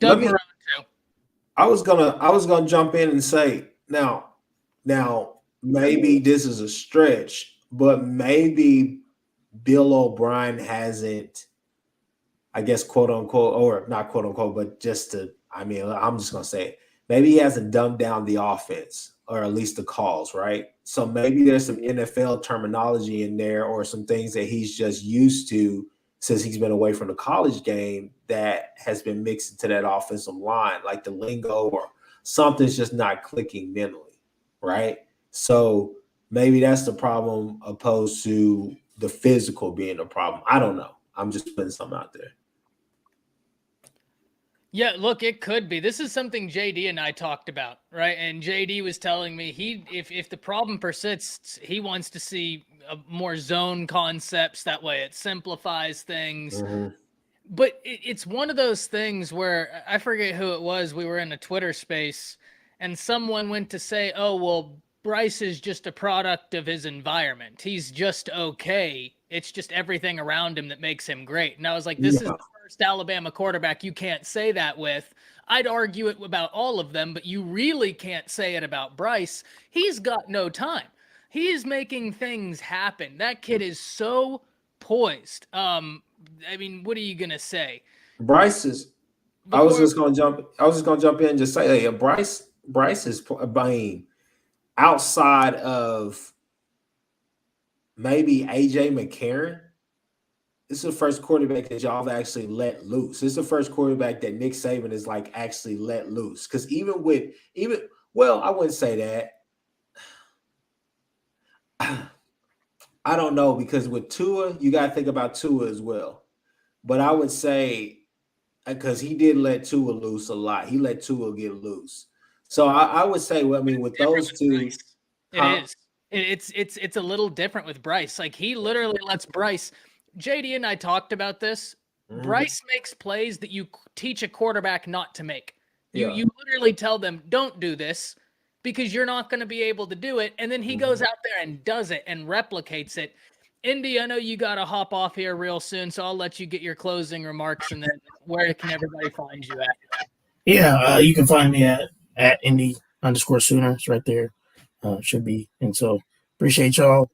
S4: I was gonna jump in and say now maybe this is a stretch, but maybe Bill O'Brien hasn't, I guess, quote unquote, or not quote unquote, but I'm just gonna say it. Maybe he hasn't dumbed down the offense, or at least the calls, right? So maybe there's some NFL terminology in there or some things that he's just used to since he's been away from the college game that has been mixed into that offensive line, like the lingo or something's just not clicking mentally, right? So maybe that's the problem opposed to the physical being a problem. I don't know. I'm just putting something out there.
S1: Yeah, look, it could be. This is something JD and I talked about, right? And JD was telling me if the problem persists, he wants to see more zone concepts. That way it simplifies things. Mm-hmm. But it's one of those things where I forget who it was. We were in a Twitter space and someone went to say, oh, well, Bryce is just a product of his environment. He's just okay. It's just everything around him that makes him great. And I was like, this is the first Alabama quarterback you can't say that with. I'd argue it about all of them, but you really can't say it about Bryce. He's got no time. He is making things happen. That kid is so poised. I mean, what are you gonna say?
S4: Bryce is. I was just gonna jump in and just say, hey, Bryce is being outside of maybe AJ McCarron. This is the first quarterback that y'all have actually let loose. This is the first quarterback that Nick Saban is like actually let loose. Because I wouldn't say that. I don't know, because with Tua, you got to think about Tua as well. But I would say because he did let Tua loose a lot. He let Tua get loose. So I would say, well, I mean, with those two,
S1: it is. It's a little different with Bryce. Like he literally lets Bryce. JD and I talked about this. Bryce makes plays that you teach a quarterback not to make. You literally tell them, don't do this because you're not going to be able to do it. And then he goes out there and does it and replicates it. Indy, I know you got to hop off here real soon, so I'll let you get your closing remarks and then where can everybody find you at?
S3: Yeah, you can find me at Indy_Sooner. It's right there. Should be. And so appreciate y'all.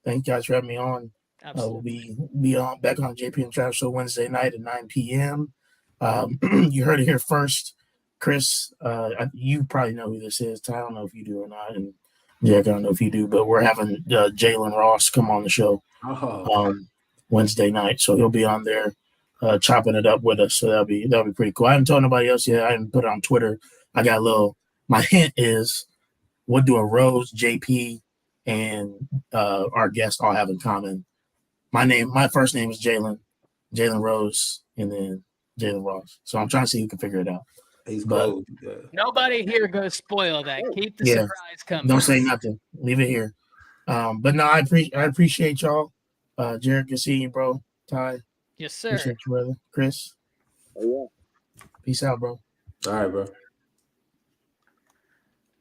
S3: Thank you guys for having me on. We'll be on back on JP and Travis Show Wednesday night at 9 p.m. You heard it here first. Chris, you probably know who this is. I don't know if you do or not. And Jack, I don't know if you do, but we're having Jalen Ross come on the show Wednesday night. So he'll be on there chopping it up with us. So that'll be pretty cool. I haven't told nobody else yet. I haven't put it on Twitter. I got my hint is, what do a Rose, JP, and our guest all have in common? My first name is Jalen Rose, and then Jalen Ross. So I'm trying to see who can figure it out.
S4: He's cool.
S1: Nobody here goes spoil that. Keep the surprise coming.
S3: Don't say nothing. Leave it here. But no, I appreciate y'all. Jared, good seeing you, bro. Ty.
S1: Yes, sir.
S3: Appreciate you, brother. Chris.
S2: Oh, yeah.
S3: Peace out, bro.
S4: All right, bro.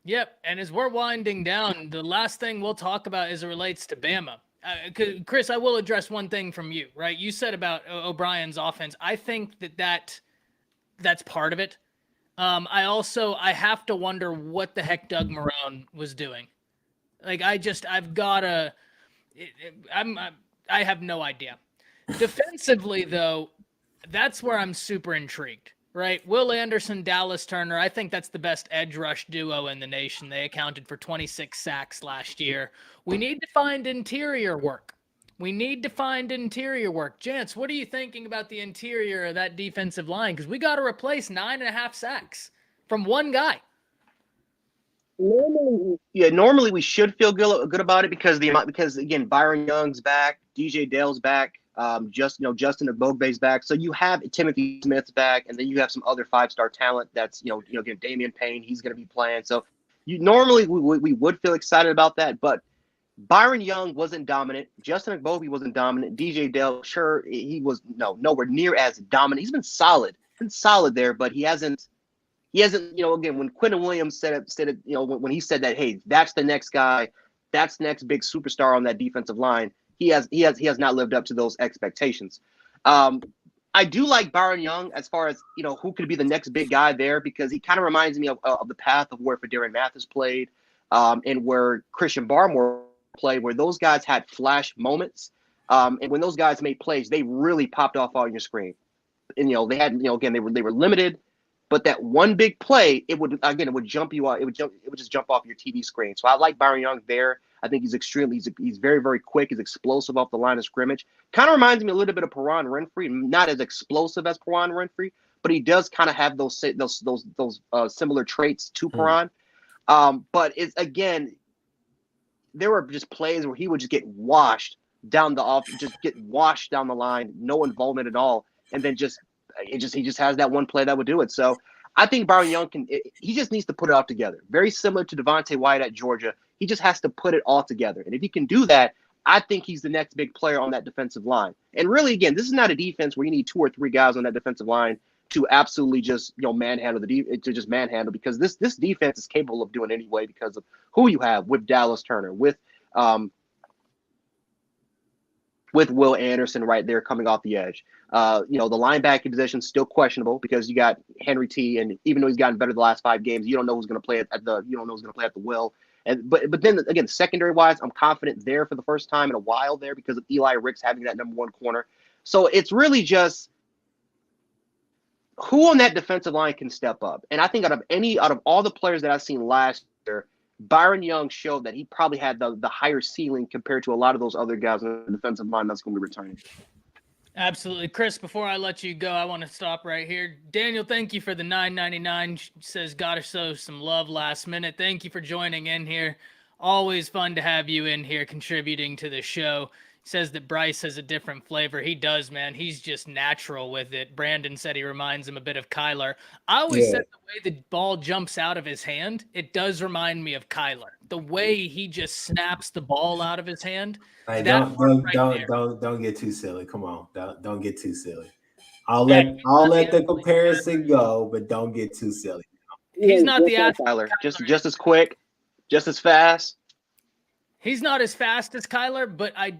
S1: Yep. And as we're winding down, the last thing we'll talk about as it relates to Bama. Chris, I will address one thing from you, right? You said about O'Brien's offense. I think that's part of it. I have to wonder what the heck Doug Marrone was doing. Like, I have no idea. Defensively, though, that's where I'm super intrigued, right? Will Anderson, Dallas Turner, I think that's the best edge rush duo in the nation. They accounted for 26 sacks last year. We need to find interior work. Jance, what are you thinking about the interior of that defensive line? Because we got to replace 9.5 sacks from one guy.
S5: Normally we should feel good about it because again, Byron Young's back, DJ Dale's back, Justin Agbogbe's back. So you have Timothy Smith's back, and then you have some other 5-star talent that's again, Damian Payne, he's going to be playing. So normally we would feel excited about that, but Byron Young wasn't dominant. Justin Agbogbe wasn't dominant. DJ Dale, sure, he was nowhere near as dominant. He's been solid there, but he hasn't. Again, when Quentin Williams said it, when he said that, hey, that's the next guy, that's the next big superstar on that defensive line, he has not lived up to those expectations. I do like Byron Young as far as who could be the next big guy there, because he kind of reminds me of the path of where Fedarian Mathis played, and where Christian Barmore played, where those guys had flash moments, and when those guys made plays, they really popped off on your screen. And they had again, they were limited. But that one big play, it would jump you out. It would just jump off your TV screen. So I like Byron Young there. I think he's very, very quick. He's explosive off the line of scrimmage. Kind of reminds me a little bit of Perron Renfrey. Not as explosive as Perron Renfrey, but he does kind of have those similar traits to Perron. But it's, again, there were just plays where he would just get washed down the line, no involvement at all, and then he just has that one play that would do it. So I think Byron Young he just needs to put it all together. Very similar to Devontae White at Georgia. He just has to put it all together. And if he can do that, I think he's the next big player on that defensive line. And really, again, this is not a defense where you need 2 or 3 guys on that defensive line to absolutely just manhandle because this defense is capable of doing anyway because of who you have with Dallas Turner, with Will Anderson right there coming off the edge. The linebacking position is still questionable because you got Henry T, and even though he's gotten better the last 5 games, you don't know who's going to play at the will. But then again, secondary wise, I'm confident there for the first time in a while there because of Eli Ricks having that number 1 corner. So it's really just who on that defensive line can step up. And I think out of all the players that I've seen last year, Byron Young showed that he probably had the higher ceiling compared to a lot of those other guys on the defensive line that's going to be returning.
S1: Absolutely. Chris, before I let you go, I want to stop right here. Daniel, thank you for the $9.99. Says, gotta show some love last minute. Thank you for joining in here. Always fun to have you in here contributing to the show. says that Bryce has a different flavor. He does, man. He's just natural with it. Brandon said he reminds him a bit of Kyler. I always said the way the ball jumps out of his hand, it does remind me of Kyler. The way he just snaps the ball out of his hand.
S4: Hey, don't get too silly. Come on, don't get too silly. I'll let the comparison go, but don't get too silly.
S1: He's not the athlete.
S5: Kyler. Just as quick, just as fast.
S1: He's not as fast as Kyler, but I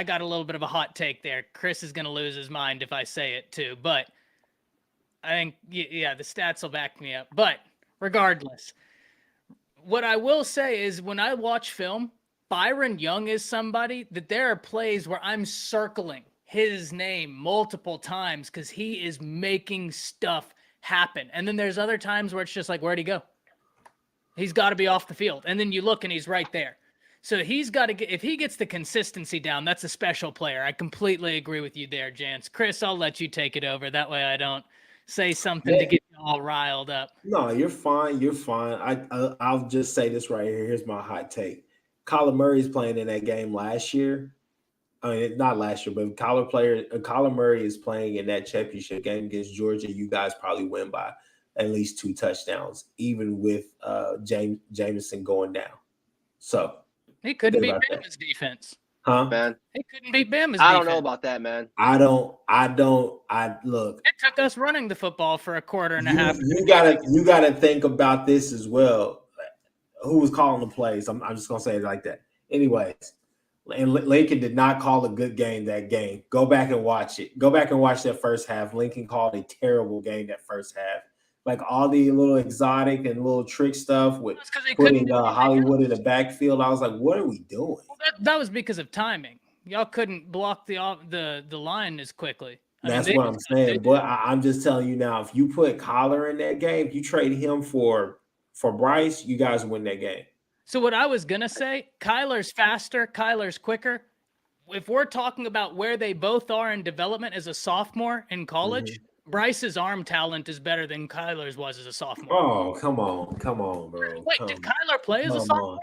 S1: got a little bit of a hot take there. Chris is gonna lose his mind if I say it too, but I think the stats will back me up. But regardless, what I will say is when I watch film, Byron Young is somebody that there are plays where I'm circling his name multiple times because he is making stuff happen. And then there's other times where it's just like, where'd he go? He's got to be off the field. And then you look and he's right there. So he's got to get, if he gets the consistency down, that's a special player. I completely agree with you there, Jance. Chris, I'll let you take it over. That way I don't say something to get you all riled up.
S4: No, you're fine. You're fine. I'll just say this right here. Here's my hot take. Kyler Murray's playing in that game last year. I mean, not last year, but Kyler Murray is playing in that championship game against Georgia. You guys probably win by at least 2 touchdowns, even with Jameson going down. So
S1: he couldn't beat Bama's defense.
S4: Huh?
S5: Man.
S1: He couldn't beat Bama's defense.
S5: I don't know about that, man.
S4: I look.
S1: It took us running the football for a quarter and a half.
S4: You gotta think about this as well. Who was calling the plays? I'm just gonna say it like that. Anyways, and Lincoln did not call a good game that game. Go back and watch it. Go back and watch that first half. Lincoln called a terrible game that first half. Like all the little exotic and little trick stuff with putting Hollywood in the backfield. I was like, what are we doing?
S1: Well, that was because of timing. Y'all couldn't block the line as quickly.
S4: That's what I'm saying. But I'm just telling you now, if you put Kyler in that game, if you trade him for Bryce, you guys win that game.
S1: So what I was going to say, Kyler's faster, Kyler's quicker. If we're talking about where they both are in development as a sophomore in college, Bryce's arm talent is better than Kyler's was as a sophomore.
S4: Oh, come on, bro.
S1: Wait, did Kyler play as a sophomore?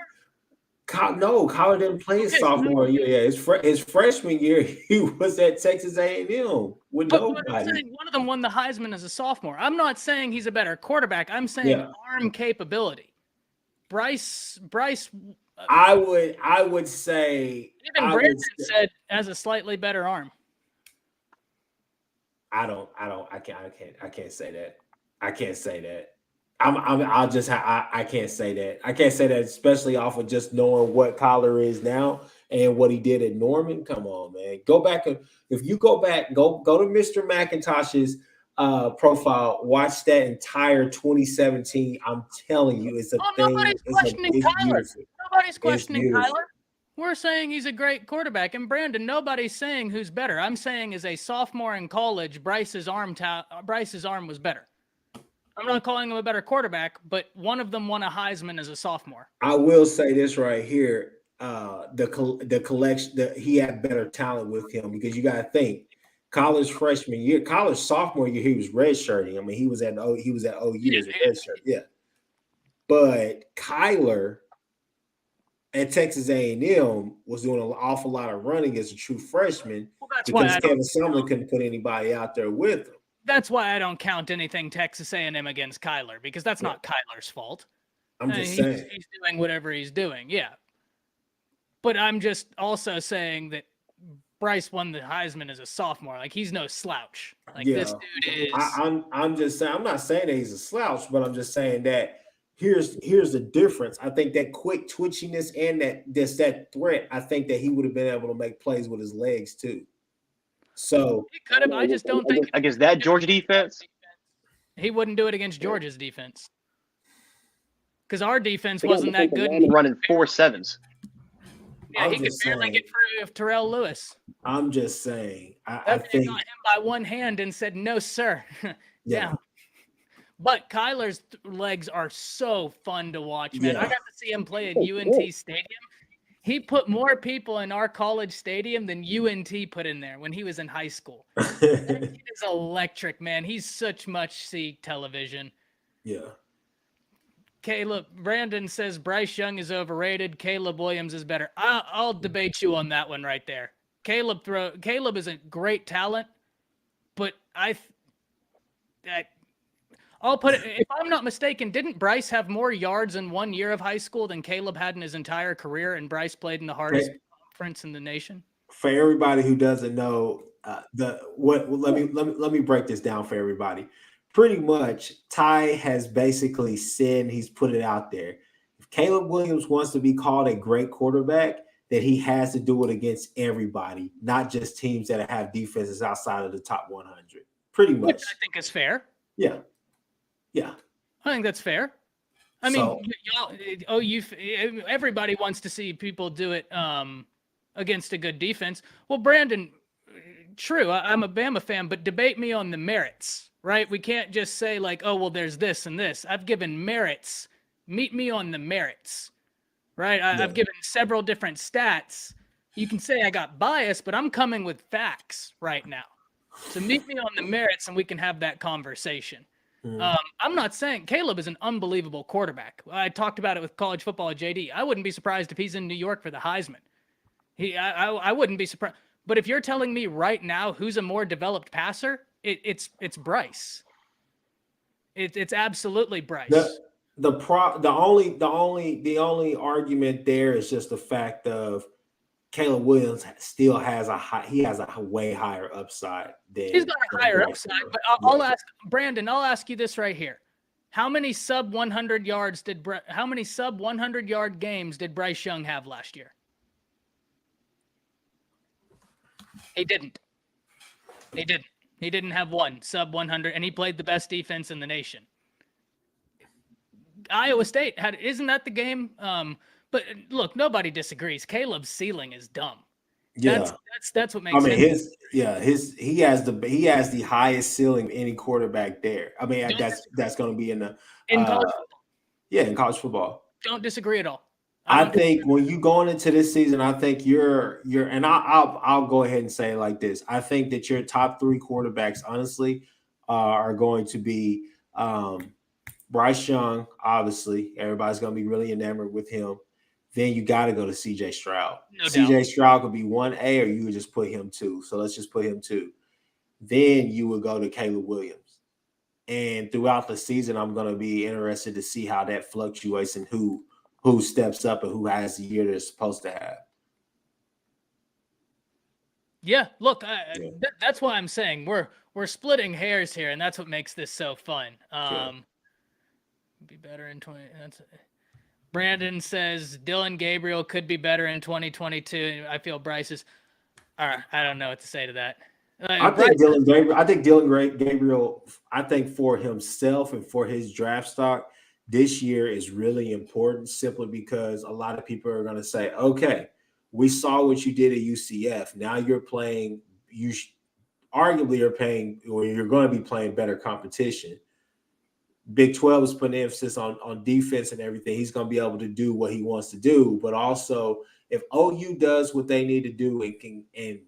S4: No, Kyler didn't play his sophomore year. Yeah, his freshman year, he was at Texas A&M with nobody.
S1: I'm saying one of them won the Heisman as a sophomore. I'm not saying he's a better quarterback. I'm saying arm capability. Bryce.
S4: I would say.
S1: Even Brandon said has a slightly better arm.
S4: I can't say that. I can't say that. I can't say that. I can't say that, especially off of just knowing what Kyler is now and what he did at Norman. Come on, man. Go back. If you go back, go to Mr. McIntosh's profile. Watch that entire 2017. I'm telling you, it's a thing.
S1: Nobody's questioning Kyler. Nobody's questioning Kyler. We're saying he's a great quarterback. And Brandon, nobody's saying who's better. I'm saying as a sophomore in college, Bryce's arm was better. I'm not calling him a better quarterback, but one of them won a Heisman as a sophomore.
S4: I will say this right here. The collection, he had better talent with him because you got to think college freshman year, college sophomore year, he was redshirting. I mean, he was at OU as a redshirt. Yeah. But Kyler at Texas A&M was doing an awful lot of running as a true freshman because Kevin Sumlin couldn't put anybody out there with him.
S1: That's why I don't count anything Texas A&M against Kyler because that's not Kyler's fault.
S4: I'm just saying.
S1: He's doing whatever he's doing, yeah. But I'm just also saying that Bryce won the Heisman as a sophomore. Like, he's no slouch. Like, this dude is.
S4: I'm just saying. I'm not saying that he's a slouch, but I'm just saying that here's the difference. I think that quick twitchiness and that threat, I think that he would have been able to make plays with his legs too. So
S1: he could have. I just don't think
S5: against that Georgia defense.
S1: He wouldn't do it against Georgia's defense because our defense wasn't that good.
S5: Running 4.7s.
S1: Yeah, he could barely get through of Terrell Lewis.
S4: I'm just saying. I think
S1: got him by one hand and said, "No, sir." Yeah. But Kyler's legs are so fun to watch, man. I got to see him play at UNT Stadium. He put more people in our college stadium than UNT put in there when he was in high school. That kid is electric, man. He's such much see television.
S4: Yeah.
S1: Caleb Brandon says Bryce Young is overrated. Caleb Williams is better. I'll debate you on that one right there. Caleb is a great talent, but I'll put it, if I'm not mistaken, didn't Bryce have more yards in 1 year of high school than Caleb had in his entire career? And Bryce played in the hardest conference in the nation.
S4: For everybody who doesn't know, let me break this down for everybody. Pretty much, Ty has basically said, he's put it out there. If Caleb Williams wants to be called a great quarterback, that he has to do it against everybody, not just teams that have defenses outside of the top 100. Pretty much.
S1: Which I think is fair.
S4: Yeah.
S1: I think that's fair. I mean, everybody wants to see people do it against a good defense. Well, Brandon, true, I'm a Bama fan, but debate me on the merits, right? We can't just say like, oh, well, there's this and this. I've given merits. Meet me on the merits, right? I've given several different stats. You can say I got bias, but I'm coming with facts right now. So meet me on the merits and we can have that conversation. I'm not saying Caleb is an unbelievable quarterback. I talked about it with college football at JD. I wouldn't be surprised if he's in New York for the Heisman. I wouldn't be surprised. But if you're telling me right now who's a more developed passer, it's Bryce. It's absolutely Bryce.
S4: The only argument there is just the fact of Caleb Williams still has a way higher upside than
S1: he's got a higher upside. But I'll ask Brandon. I'll ask you this right here: how many sub 100 yards how many sub 100 yard games did Bryce Young have last year? He didn't. He didn't have one sub 100, and he played the best defense in the nation. Iowa State isn't that the game? But look, nobody disagrees. Caleb's ceiling is dumb. That's what makes.
S4: I mean, he has the highest ceiling of any quarterback there. I mean, that's going to be in college football. Yeah, in college football.
S1: Don't disagree at all.
S4: I think when you going into this season, I think you're and I'll go ahead and say it like this. I think that your top three quarterbacks, honestly, are going to be Bryce Young. Obviously, everybody's going to be really enamored with him. Then you got to go to CJ Stroud.
S1: No
S4: CJ
S1: doubt.
S4: Stroud could be 1A, or you would just put him 2. So let's just put him 2. Then you would go to Caleb Williams. And throughout the season, I'm going to be interested to see how that fluctuates and who steps up and who has the year they're supposed to have.
S1: Yeah, look, that's why I'm saying we're splitting hairs here, and that's what makes this so fun. Be better in 20. Brandon says Dylan Gabriel could be better in 2022. I feel Bryce is. All right, I don't know what to say to that.
S4: I think Dylan Gabriel. I think for himself and for his draft stock this year is really important, simply because a lot of people are going to say, "Okay, we saw what you did at UCF. Now you're playing. You arguably are playing, or you're going to be playing better competition." Big 12 is putting emphasis on defense and everything. He's going to be able to do what he wants to do. But also, if OU does what they need to do and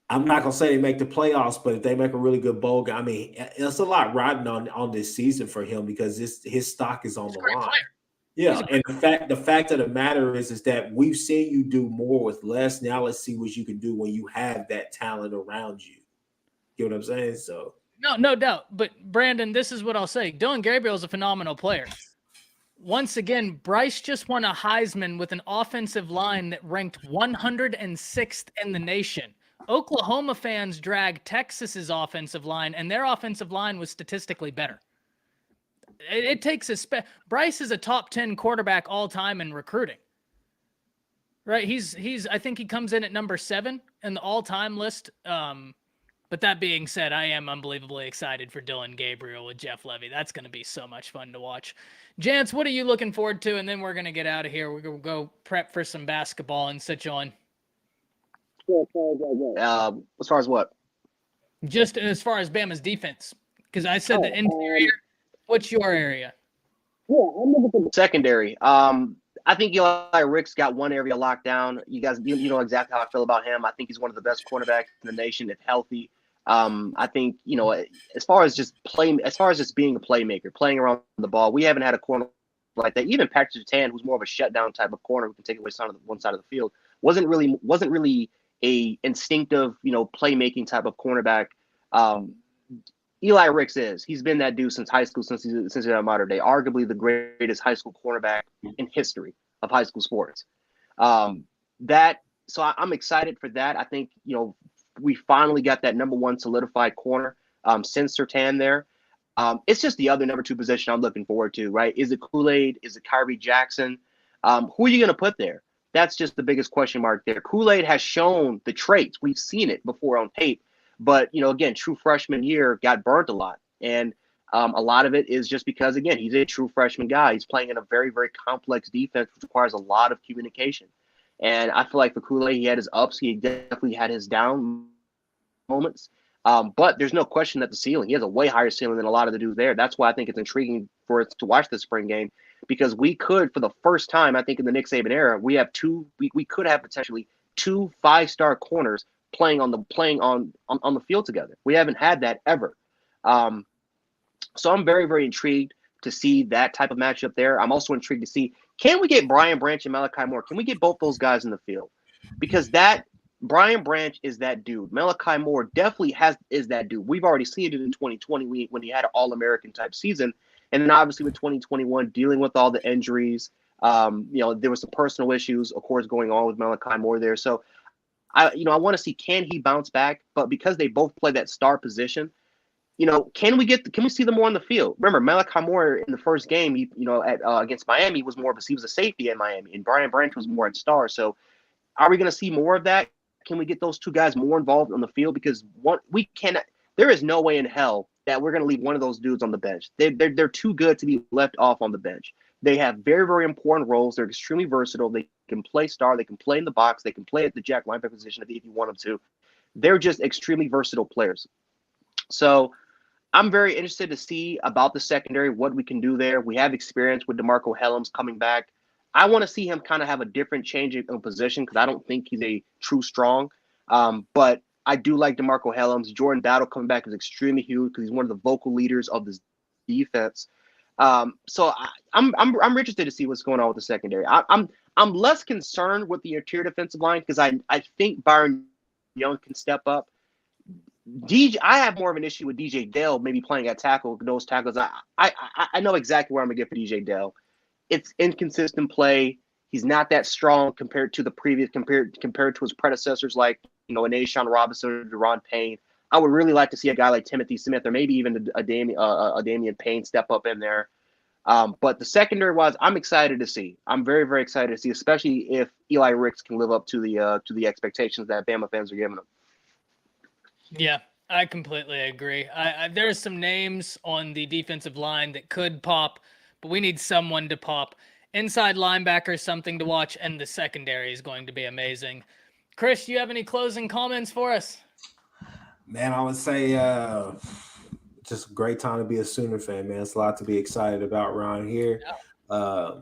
S4: I'm not going to say they make the playoffs, but if they make a really good bowl game, I mean, it's a lot riding on this season for him because his stock is on the line. Yeah, and the fact of the matter is that we've seen you do more with less. Now let's see what you can do when you have that talent around you. You know what I'm saying? So.
S1: No doubt. But Brandon, this is what I'll say. Dylan Gabriel is a phenomenal player. Once again, Bryce just won a Heisman with an offensive line that ranked 106th in the nation. Oklahoma fans drag Texas's offensive line, and their offensive line was statistically better. It takes Bryce is a top 10 quarterback all time in recruiting. Right? I think he comes in at number 7 in the all-time list. But that being said, I am unbelievably excited for Dylan Gabriel with Jeff Levy. That's going to be so much fun to watch. Jance, what are you looking forward to? And then we're going to get out of here. We're going to go prep for some basketball and such on.
S5: As far as what?
S1: Just as far as Bama's defense. Because I said the interior. What's your area?
S5: Yeah, I'm looking for the secondary. I think Eli Rick's got one area locked down. You guys, you know exactly how I feel about him. I think he's one of the best cornerbacks in the nation if healthy. I think, as far as just being a playmaker, playing around the ball, we haven't had a corner like that. Even Patrick Surtain, who's more of a shutdown type of corner who can take away one side of the field, wasn't really a instinctive, playmaking type of cornerback. Eli Ricks is. He's been that dude since high school, since he's in modern day. Arguably the greatest high school cornerback in history of high school sports. I'm excited for that. I think, we finally got that number one solidified corner since Surtain there. It's just the other number two position I'm looking forward to, right? Is it Kool-Aid? Is it Kyrie Jackson? Who are you going to put there? That's just the biggest question mark there. Kool-Aid has shown the traits. We've seen it before on tape. But, again, true freshman year got burnt a lot. And a lot of it is just because, again, he's a true freshman guy. He's playing in a very, very complex defense, which requires a lot of communication. And I feel like for Kool-Aid, he had his ups. He definitely had his down moments. But there's no question that the ceiling, he has a way higher ceiling than a lot of the dudes there. That's why I think it's intriguing for us to watch the spring game, because we could, for the first time, I think in the Nick Saban era, we could have potentially 2 5-star corners playing on the field together. We haven't had that ever. So I'm very, very intrigued to see that type of matchup there. I'm also intrigued to see, can we get Brian Branch and Malachi Moore? Can we get both those guys in the field? Because Brian Branch is that dude. Malachi Moore definitely is that dude. We've already seen it in 2020 when he had an All-American type season. And then obviously with 2021, dealing with all the injuries, there was some personal issues, of course, going on with Malachi Moore there. So I want to see, can he bounce back? But because they both play that star position, can we see them more on the field? Remember, Malachi Moore in the first game, against Miami was he was a safety at Miami, and Brian Branch was more at star. So are we going to see more of that? Can we get those two guys more involved on the field? Because there is no way in hell that we're going to leave one of those dudes on the bench. They're too good to be left off on the bench. They have very, very important roles. They're extremely versatile. They can play star. They can play in the box. They can play at the jack linebacker position if you want them to. They're just extremely versatile players. So I'm very interested to see about the secondary, what we can do there. We have experience with DeMarco Hellams coming back. I want to see him kind of have a different change in position, because I don't think he's a true strong. But I do like DeMarco Hellams. Jordan Battle coming back is extremely huge because he's one of the vocal leaders of this defense. So I'm interested to see what's going on with the secondary. I'm less concerned with the interior defensive line because I think Byron Young can step up. I have more of an issue with DJ Dale maybe playing at tackle. Those tackles, I know exactly where I'm gonna get for DJ Dale. It's inconsistent play. He's not that strong compared to to his predecessors like an Ashawn Robinson or Deron Payne. I would really like to see a guy like Timothy Smith or maybe even a Damian Payne step up in there. But the secondary wise, I'm excited to see. I'm very, very excited to see, especially if Eli Ricks can live up to the expectations that Bama fans are giving him.
S1: Yeah, I completely agree. There's some names on the defensive line that could pop, but we need someone to pop. Inside linebacker, something to watch, and the secondary is going to be amazing. Chris, do you have any closing comments for us?
S4: Man, I would say just a great time to be a Sooner fan, man. It's a lot to be excited about around here. Yeah.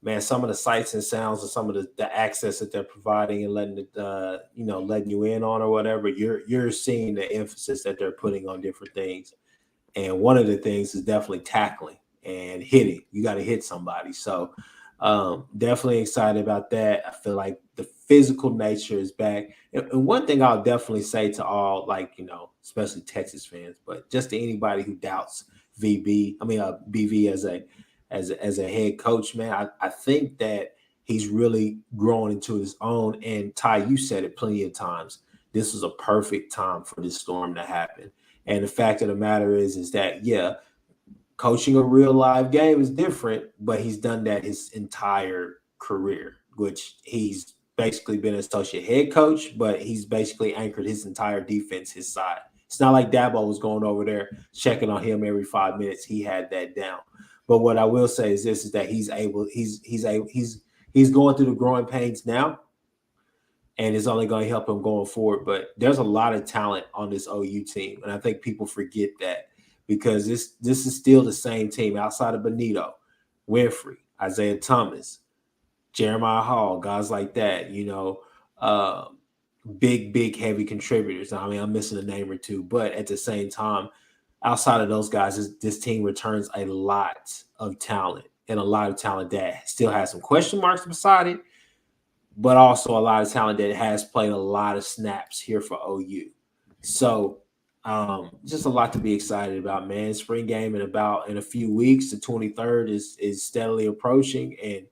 S4: Man, some of the sights and sounds and some of the access that they're providing and letting you in on or whatever, you're seeing the emphasis that they're putting on different things. And one of the things is definitely tackling and hitting. You got to hit somebody. So definitely excited about that. I feel like the physical nature is back. And one thing I'll definitely say to all, especially Texas fans, but just to anybody who doubts BV as a head coach, man, I think that he's really growing into his own. And Ty, you said it plenty of times. This was a perfect time for this storm to happen. And the fact of the matter is that, yeah, coaching a real live game is different, but he's done that his entire career, which he's basically been an associate head coach, but he's basically anchored his entire defense his side. It's not like Dabo was going over there checking on him every 5 minutes. He had that down. But what I will say is this: is that he's going through the growing pains now, and it's only going to help him going forward. But there's a lot of talent on this OU team, and I think people forget that because this is still the same team outside of Benito, Winfrey, Isaiah Thomas, Jeremiah Hall, guys like that. big, heavy contributors. I mean, I'm missing a name or two, but at the same time, outside of those guys, this team returns a lot of talent and a lot of talent that still has some question marks beside it, but also a lot of talent that has played a lot of snaps here for OU. So just a lot to be excited about, man. Spring game in a few weeks, the 23rd is steadily approaching, and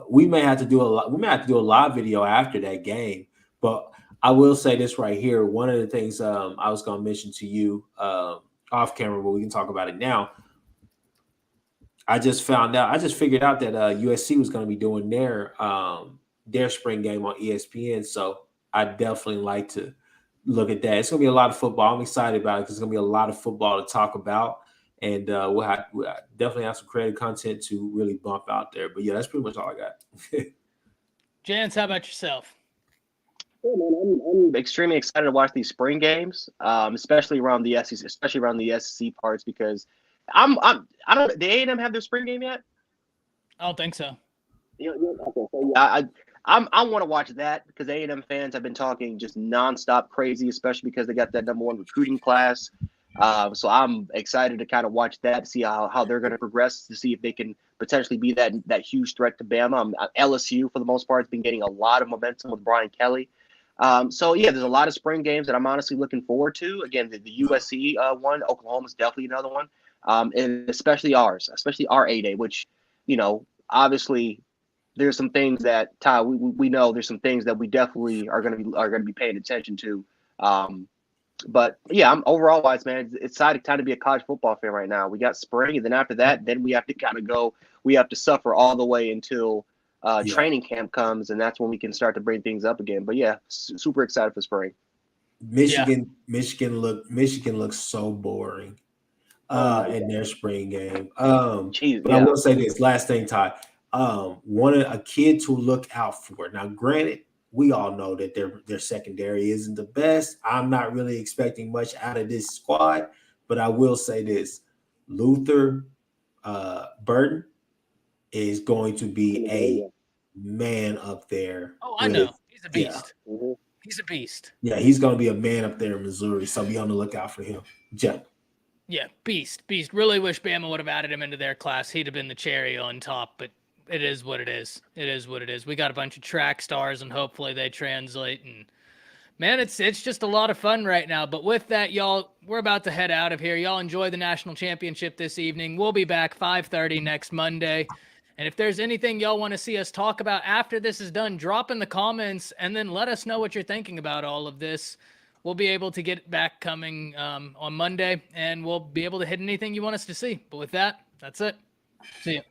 S4: we may have to do a live video after that game. But I will say this right here. One of the things I was going to mention to you off camera, but we can talk about it now. I just figured out that USC was going to be doing their spring game on ESPN. So I definitely like to look at that. It's going to be a lot of football. I'm excited about it because it's going to be a lot of football to talk about. And we'll definitely have some creative content to really bump out there. But yeah, that's pretty much all I got.
S1: Jans, how about yourself?
S5: Yeah, man, I'm extremely excited to watch these spring games, especially around the SEC parts, because I don't. Did A&M have their spring game yet?
S1: I don't think so.
S5: I want to watch that because A&M fans have been talking just nonstop crazy, especially because they got that #1 recruiting class. So I'm excited to kind of watch that, see how they're going to progress, to see if they can potentially be that huge threat to Bama. LSU, for the most part, has been getting a lot of momentum with Brian Kelly. So yeah, there's a lot of spring games that I'm honestly looking forward to. Again, the USC one, Oklahoma is definitely another one, and especially our A-Day, which, obviously there's some things that, Ty, we know there's some things that we definitely are going to be paying attention to. But yeah, I'm overall wise, man. It's exciting time to be a college football fan right now. We got spring, and then after that, then we have to kind of go. We have to suffer all the way until training camp comes, and that's when we can start to bring things up again. But yeah, super excited for spring.
S4: Michigan looks so boring in their spring game. But I will say this last thing, Ty. A kid to look out for. Now, granted, we all know that their secondary isn't the best. I'm not really expecting much out of this squad, but I will say this: Luther Burton is going to be a man up there.
S1: Oh, I know. He's a beast.
S5: Yeah.
S1: He's a beast.
S4: Yeah, he's going to be a man up there in Missouri, so be on the lookout for him. Jeff.
S1: Yeah, beast. Really wish Bama would have added him into their class. He'd have been the cherry on top, but it is what it is. It is what it is. We got a bunch of track stars, and hopefully they translate. And man, it's just a lot of fun right now. But with that, y'all, we're about to head out of here. Y'all enjoy the national championship this evening. We'll be back 5:30 next Monday. And if there's anything y'all want to see us talk about after this is done, drop in the comments and then let us know what you're thinking about all of this. We'll be able to get back coming on Monday, and we'll be able to hit anything you want us to see. But with that, that's it. See you.